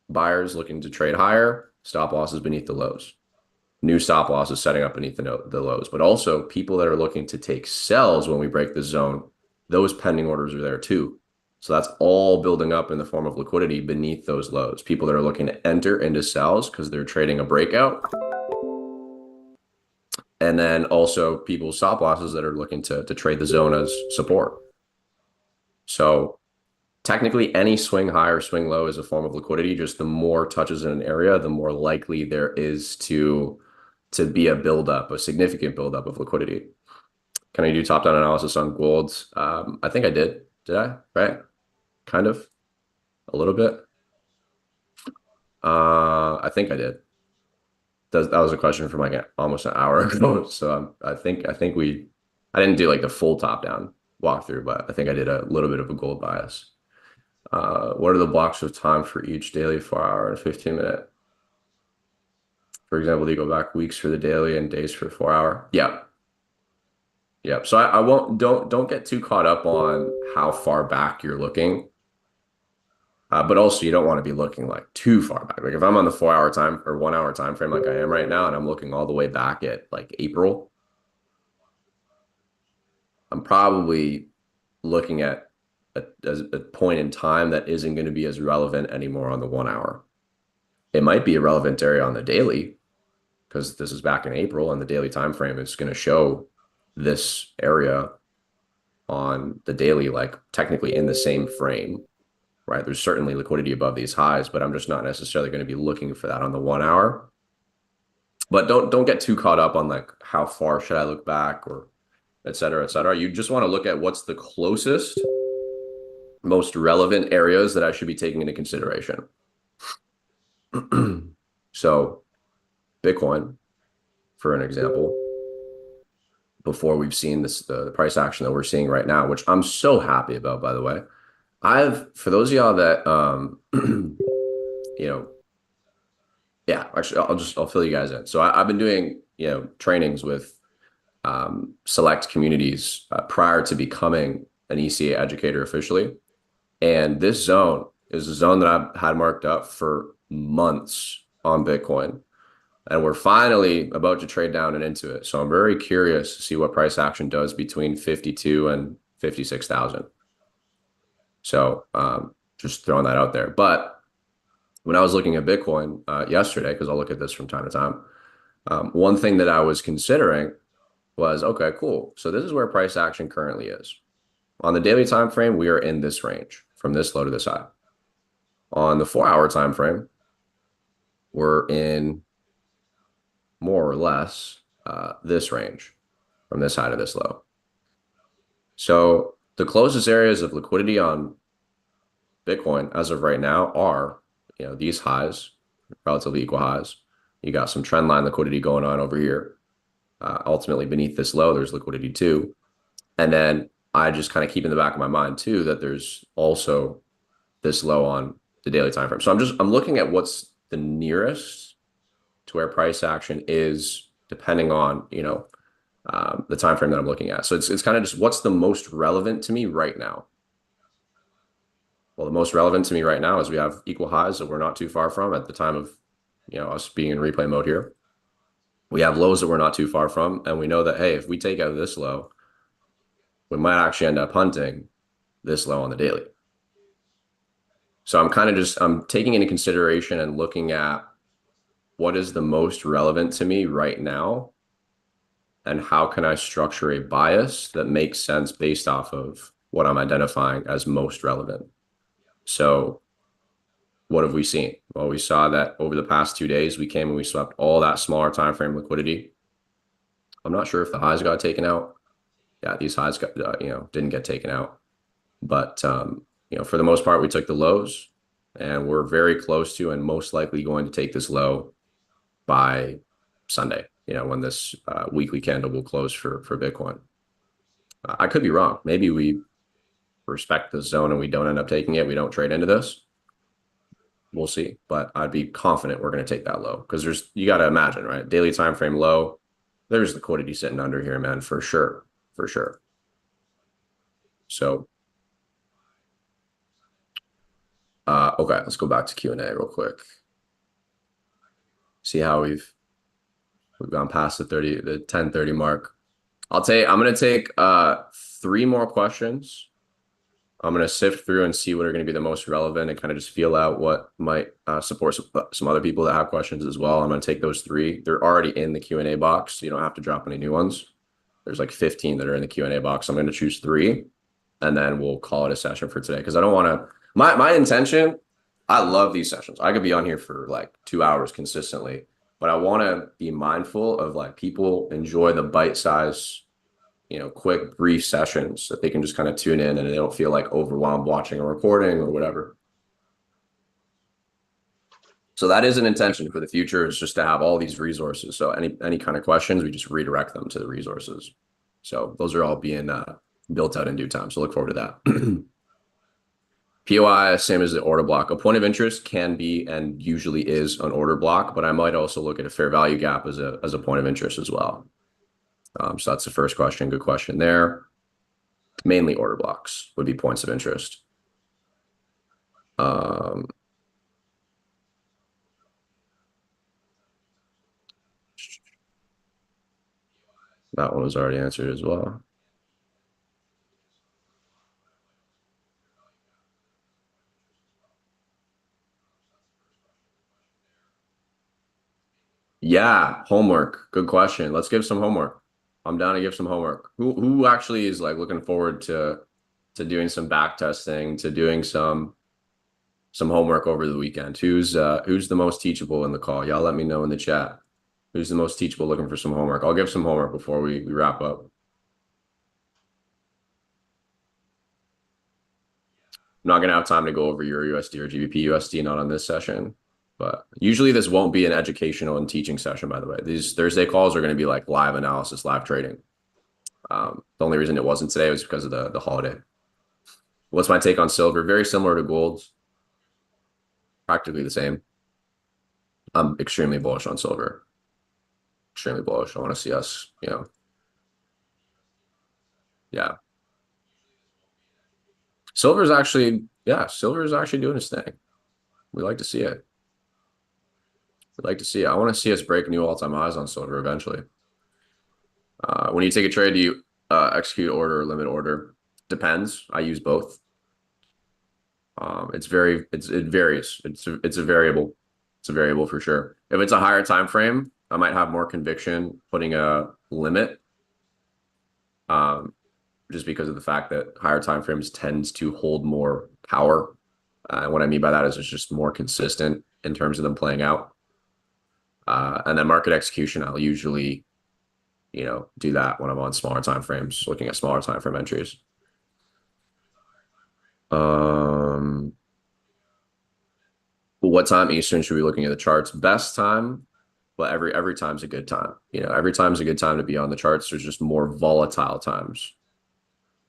Buyers looking to trade higher, stop losses beneath the lows. New stop losses setting up beneath the lows, but also people that are looking to take sells when we break the zone, those pending orders are there too. So that's all building up in the form of liquidity beneath those lows. People that are looking to enter into sells because they're trading a breakout. And then also people's stop losses that are looking to trade the zone as support. So technically any swing high or swing low is a form of liquidity. Just the more touches in an area, the more likely there is to be a buildup, a significant buildup of liquidity. Can I do top-down analysis on gold? I think I did. Did I? Right? Kind of. A little bit. I think I did. That was a question from like almost an hour ago. So I think I didn't do like the full top-down walkthrough, but I think I did a little bit of a gold bias. What are the blocks of time for each daily 4-hour and 15-minute? For example, do you go back weeks for the daily and days for 4-hour? Yeah. Yeah. So I won't, don't get too caught up on how far back you're looking. But also you don't want to be looking like too far back. Like if I'm on the 4-hour time or 1-hour time frame like I am right now, and I'm looking all the way back at like April, I'm probably looking at a point in time that isn't going to be as relevant anymore on the 1-hour. It might be a relevant area on the daily because this is back in April and the daily time frame is going to show this area on the daily, like technically in the same frame, right? There's certainly liquidity above these highs, but I'm just not necessarily going to be looking for that on the 1-hour. But don't get too caught up on like how far should I look back or et cetera, et cetera. You just want to look at what's the closest, most relevant areas that I should be taking into consideration. So Bitcoin, for an example, before we've seen the price action that we're seeing right now, which I'm so happy about, by the way. For those of y'all that, yeah, actually, I'll fill you guys in. So I've been doing, trainings with select communities prior to becoming an ECA educator officially. And this zone is a zone that I've had marked up for months on Bitcoin. And we're finally about to trade down and into it. So I'm very curious to see what price action does between 52 and 56,000. So just throwing that out there. But when I was looking at Bitcoin yesterday, because I'll look at this from time to time, one thing that I was considering was, okay, cool. So this is where price action currently is. On the daily time frame, we are in this range from this low to this high. On the 4-hour time frame, we're in more or less this range from this high to this low. So the closest areas of liquidity on Bitcoin as of right now are, these highs, relatively equal highs. You got some trend line liquidity going on over here. Ultimately beneath this low, there's liquidity too. And then I just kind of keep in the back of my mind too, that there's also this low on the daily time frame. So I'm looking at what's the nearest to where price action is depending on, the time frame that I'm looking at. So it's kind of just what's the most relevant to me right now. Well, the most relevant to me right now is we have equal highs that we're not too far from at the time of, us being in replay mode here. We have lows that we're not too far from, and we know that, hey, if we take out this low, we might actually end up hunting this low on the daily. So I'm taking into consideration and looking at what is the most relevant to me right now, and how can I structure a bias that makes sense based off of what I'm identifying as most relevant. So what have we seen? Well, we saw that over the past 2 days, we came and we swept all that smaller time frame liquidity. I'm not sure if the highs got taken out. Yeah, these highs got, didn't get taken out. But, for the most part, we took the lows, and we're very close to and most likely going to take this low by Sunday, when this weekly candle will close for Bitcoin. I could be wrong. Maybe we respect the zone and we don't end up taking it. We don't trade into this. We'll see. But I'd be confident we're going to take that low, because you got to imagine, right? Daily time frame low. There's liquidity sitting under here, man, for sure. For sure. So, okay, let's go back to Q&A real quick. See how we've gone past the 10:30 mark. I'm going to take 3 more questions. I'm going to sift through and see what are going to be the most relevant and kind of just feel out what might support some other people that have questions as well. I'm going to take those 3. They're already in the Q&A box, so you don't have to drop any new ones. There's like 15 that are in the Q&A box. I'm going to choose 3, and then we'll call it a session for today, because I don't want to – my intention, I love these sessions. I could be on here for like 2 hours consistently, but I want to be mindful of like people enjoy the bite-size, quick, brief sessions that they can just kind of tune in and they don't feel like overwhelmed watching a recording or whatever. So that is an intention for the future, is just to have all these resources. So any kind of questions, we just redirect them to the resources. So those are all being built out in due time. So look forward to that. POI, same as the order block. A point of interest can be and usually is an order block, but I might also look at a fair value gap as a point of interest as well. So that's the first question. Good question there. Mainly order blocks would be points of interest. That one was already answered as well. Yeah, homework. Good question. Let's give some homework. I'm down to give some homework. Who actually is like looking forward to doing some back testing, to doing some homework over the weekend? Who's the most teachable in the call? Y'all let me know in the chat. Who's the most teachable looking for some homework? I'll give some homework before we wrap up. I'm not gonna have time to go over Euro USD or GBP USD, not on this session. But usually this won't be an educational and teaching session, by the way. These Thursday calls are going to be like live analysis, live trading. The only reason it wasn't today was because of the holiday. What's my take on silver? Very similar to gold's. Practically the same. I'm extremely bullish on silver. Extremely bullish. I want to see us, yeah. Silver is actually doing its thing. We like to see it. I want to see us break new all-time highs on silver eventually. When you take a trade, do you execute order or limit order? Depends. I use both. It varies. It's a variable. It's a variable for sure. If it's a higher time frame, I might have more conviction putting a limit. Just because of the fact that higher time frames tends to hold more power. What I mean by that is it's just more consistent in terms of them playing out. And then market execution, I'll usually, do that when I'm on smaller time frames, looking at smaller time frame entries. What time Eastern should we be looking at the charts? Best time? Well, every time's a good time. Every time's a good time to be on the charts. There's just more volatile times.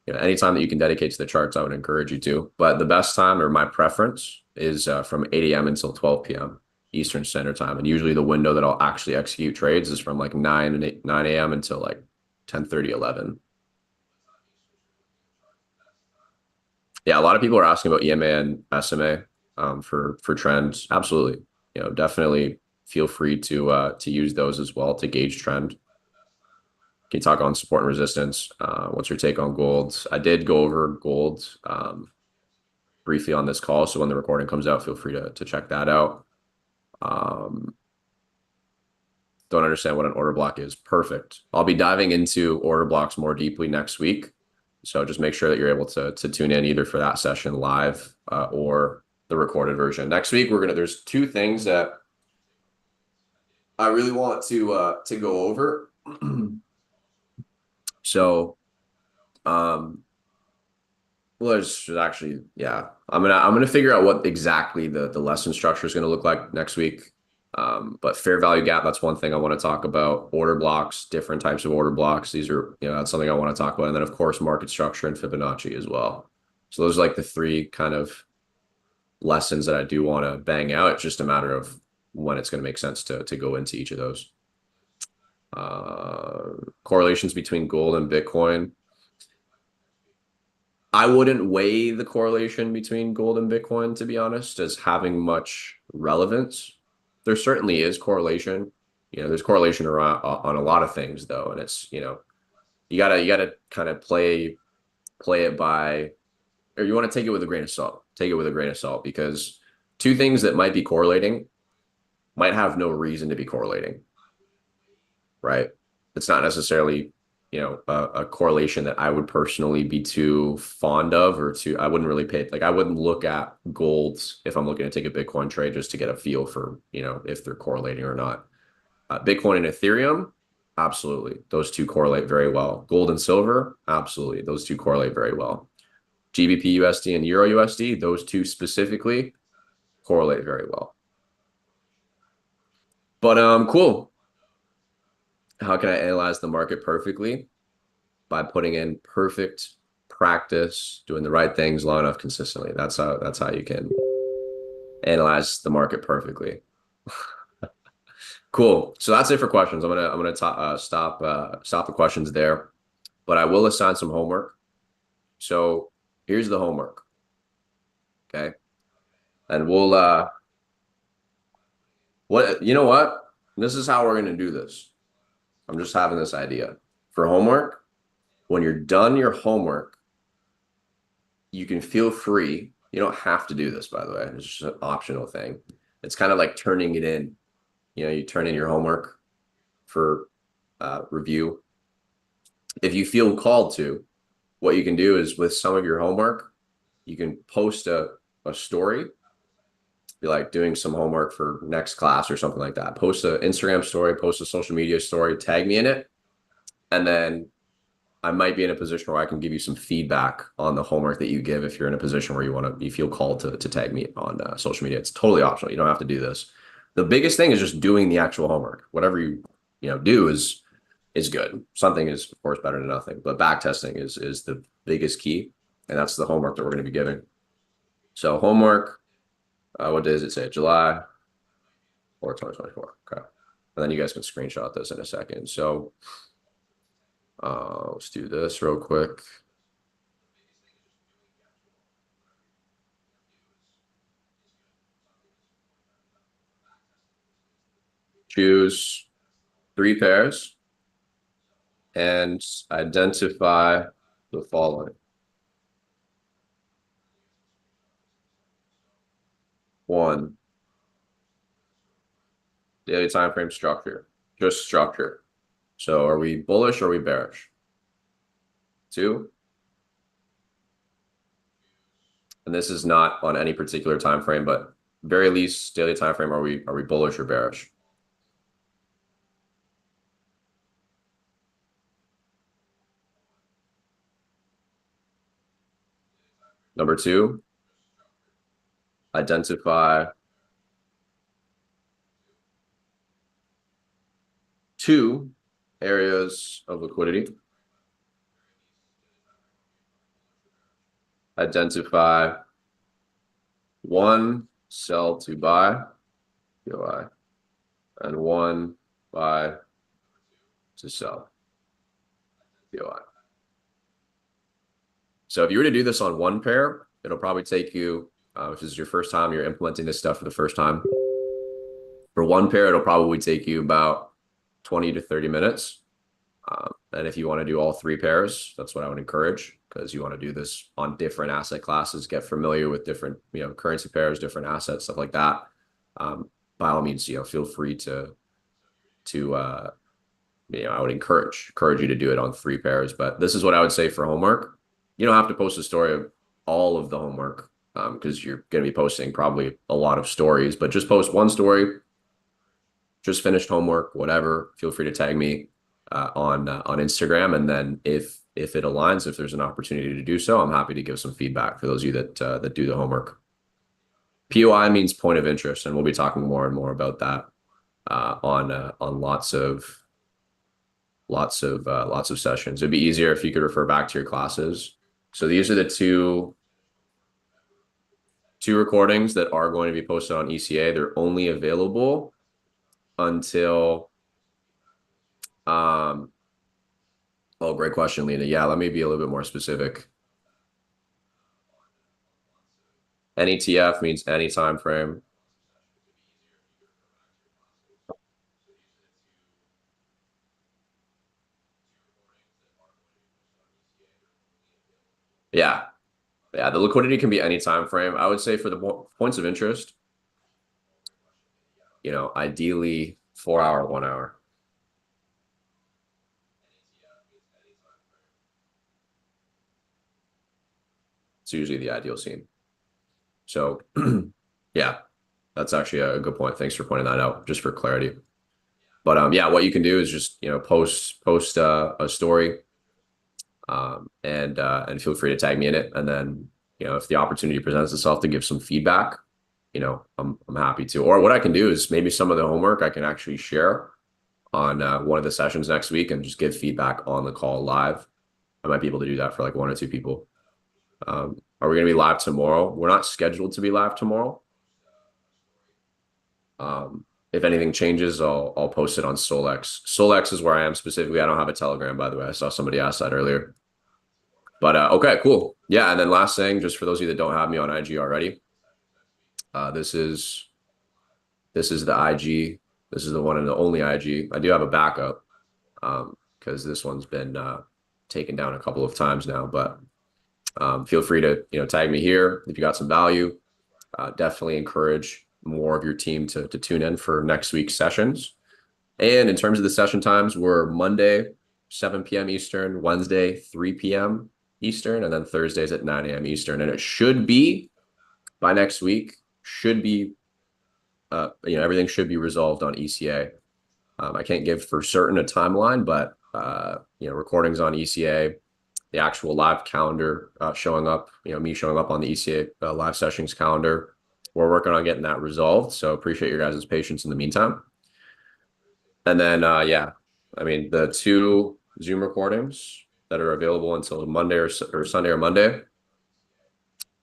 Anytime that you can dedicate to the charts, I would encourage you to. But the best time, or my preference, is from 8 a.m. until 12 p.m. Eastern Standard Time. And usually the window that I'll actually execute trades is from like 9 a.m. until like 10:30, 11. Yeah, a lot of people are asking about EMA and SMA for trends. Absolutely. Definitely feel free to use those as well to gauge trend. Can you talk on support and resistance? What's your take on gold? I did go over gold briefly on this call, so when the recording comes out, feel free to check that out. Um, don't understand what an order block is. Perfect. I'll be diving into order blocks more deeply next week. So just make sure that you're able to tune in either for that session live or the recorded version. Next week, there's two things that I really want to go over. So, well, there's actually, yeah, I'm gonna figure out what exactly the lesson structure is gonna look like next week. But fair value gap, that's one thing I want to talk about. Order blocks, different types of order blocks. These are, that's something I want to talk about. And then of course, market structure and Fibonacci as well. So those are like the three kind of lessons that I do want to bang out. It's just a matter of when it's going to make sense to go into each of those. Correlations between gold and Bitcoin. I wouldn't weigh the correlation between gold and Bitcoin, to be honest, as having much relevance. There certainly is correlation. There's correlation around on a lot of things though, and it's, you gotta kind of play it by, or you want to take it with a grain of salt. Take it with a grain of salt because two things that might be correlating might have no reason to be correlating, right? It's not necessarily, a correlation that I would personally be too fond of I wouldn't really I wouldn't look at golds if I'm looking to take a Bitcoin trade just to get a feel for, if they're correlating or not. Bitcoin and Ethereum, absolutely. Those two correlate very well. Gold and silver, absolutely. Those two correlate very well. GBP USD and Euro USD, those two specifically correlate very well. But cool. How can I analyze the market perfectly? By putting in perfect practice, doing the right things long enough consistently. That's how you can analyze the market perfectly. Cool. So that's it for questions. I'm gonna stop the questions there, but I will assign some homework. So here's the homework. Okay. And we'll you know what? This is how we're gonna do this. I'm just having this idea. For homework, when you're done your homework, you can feel free. You don't have to do this, by the way. It's just an optional thing. It's kind of like turning it in. You turn in your homework for review. If you feel called to, what you can do is with some of your homework, you can post a story, be like doing some homework for next class or something like that. Post an Instagram story, post a social media story, tag me in it. And then I might be in a position where I can give you some feedback on the homework that you give if you're in a position where you feel called to tag me on social media. It's totally optional. You don't have to do this. The biggest thing is just doing the actual homework. Whatever you do is good. Something is of course better than nothing, but back testing is the biggest key, and that's the homework that we're going to be giving. So homework, what day does it say? July or 2024. Okay, and then you guys can screenshot this in a second. So let's do this real quick. Choose 3 pairs and identify the following. 1, daily time frame structure, just structure. So are we bullish or are we bearish? 2, and this is not on any particular time frame, but very least daily time frame, are we bullish or bearish? Number 2, identify 2 areas of liquidity. Identify 1 sell to buy POI, and 1 buy to sell POI. So if you were to do this on one pair, it'll probably take you, if this is your first time, you're implementing this stuff for the first time. For one pair, it'll probably take you about 20 to 30 minutes. And if you want to do all 3 pairs, that's what I would encourage, because you want to do this on different asset classes, get familiar with different, currency pairs, different assets, stuff like that. By all means, feel free to I would encourage you to do it on 3 pairs. But this is what I would say for homework. You don't have to post a story of all of the homework, because you're going to be posting probably a lot of stories, but just post one story, just finished homework, whatever. Feel free to tag me on Instagram. And then if it aligns, if there's an opportunity to do so, I'm happy to give some feedback for those of you that do the homework. POI means point of interest, and we'll be talking more and more about that on lots of sessions. It'd be easier if you could refer back to your classes. So these are the two recordings that are going to be posted on ECA. They're only available until oh, great question, Lena. Yeah, let me be a little bit more specific. NETF means any time frame. Yeah. Yeah, the liquidity can be any time frame. I would say for the points of interest, ideally 4 hour, 1 hour. It's usually the ideal scene. So yeah, that's actually a good point. Thanks for pointing that out, just for clarity. But yeah, what you can do is just post a story, and feel free to tag me in it. And then if the opportunity presents itself to give some feedback, I'm happy to. Or what I can do is maybe some of the homework I can actually share on one of the sessions next week and just give feedback on the call live. I might be able to do that for like 1 or 2 people. Are we going to be live tomorrow? We're not scheduled to be live tomorrow. If anything changes, I'll post it on SolX. SolX is where I am specifically. I don't have a Telegram, by the way. I saw somebody ask that earlier. But okay, cool. Yeah, and then last thing, just for those of you that don't have me on IG already, this is the IG. This is the one and the only IG. I do have a backup, because this one's been taken down a couple of times now. But feel free to tag me here if you got some value. Definitely encourage more of your team to tune in for next week's sessions. And in terms of the session times, we're Monday 7 p.m. Eastern, Wednesday 3 p.m. Eastern, and then Thursdays at 9 a.m. Eastern. And it should be by next week, should be everything should be resolved on ECA. I can't give for certain a timeline, but recordings on ECA, the actual live calendar showing up, me showing up on the ECA live sessions calendar. We're working on getting that resolved. So appreciate your guys' patience in the meantime. And then, yeah, I mean, the 2 Zoom recordings that are available until Monday or Sunday or Monday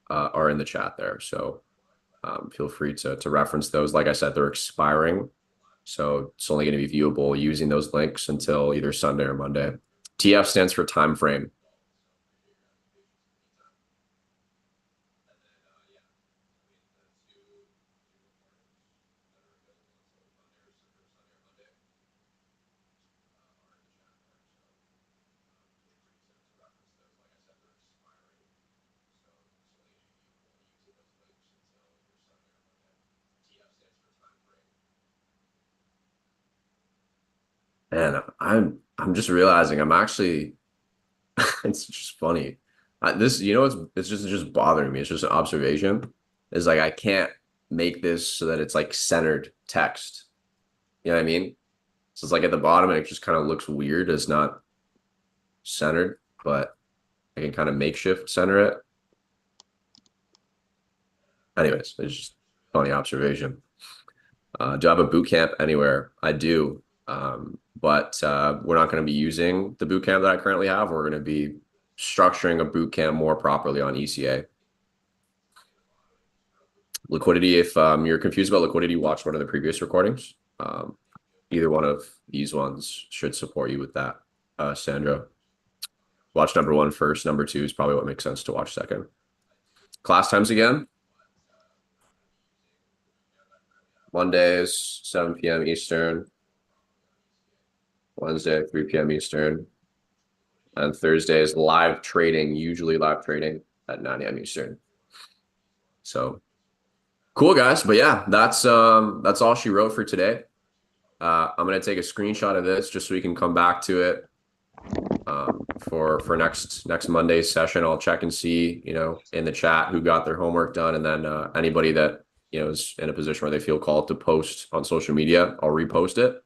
are in the chat there. So feel free to reference those. Like I said, they're expiring. So it's only going to be viewable using those links until either Sunday or Monday. TF stands for time frame. Man, I'm just realizing I'm actually it's just funny. It's just bothering me. It's just an observation. Is like I can't make this so that it's like centered text. You know what I mean? So it's like at the bottom and it just kind of looks weird. It's not centered, but I can kind of makeshift center it. Anyways, it's just funny observation. Do I have a boot camp anywhere? I do. But we're not going to be using the boot camp that I currently have. We're going to be structuring a boot camp more properly on ECA. Liquidity, if you're confused about liquidity, watch one of the previous recordings. Either one of these ones should support you with that, Sandra. Watch number 1 first. Number 2 is probably what makes sense to watch second. Class times again. Mondays, 7 p.m. Eastern. Wednesday, 3 p.m. Eastern. And Thursdays, live trading, usually live trading at 9 a.m. Eastern. So cool, guys. But yeah, that's all she wrote for today. I'm gonna take a screenshot of this just so we can come back to it for next Monday's session. I'll check and see, in the chat who got their homework done, and then anybody that is in a position where they feel called to post on social media, I'll repost it.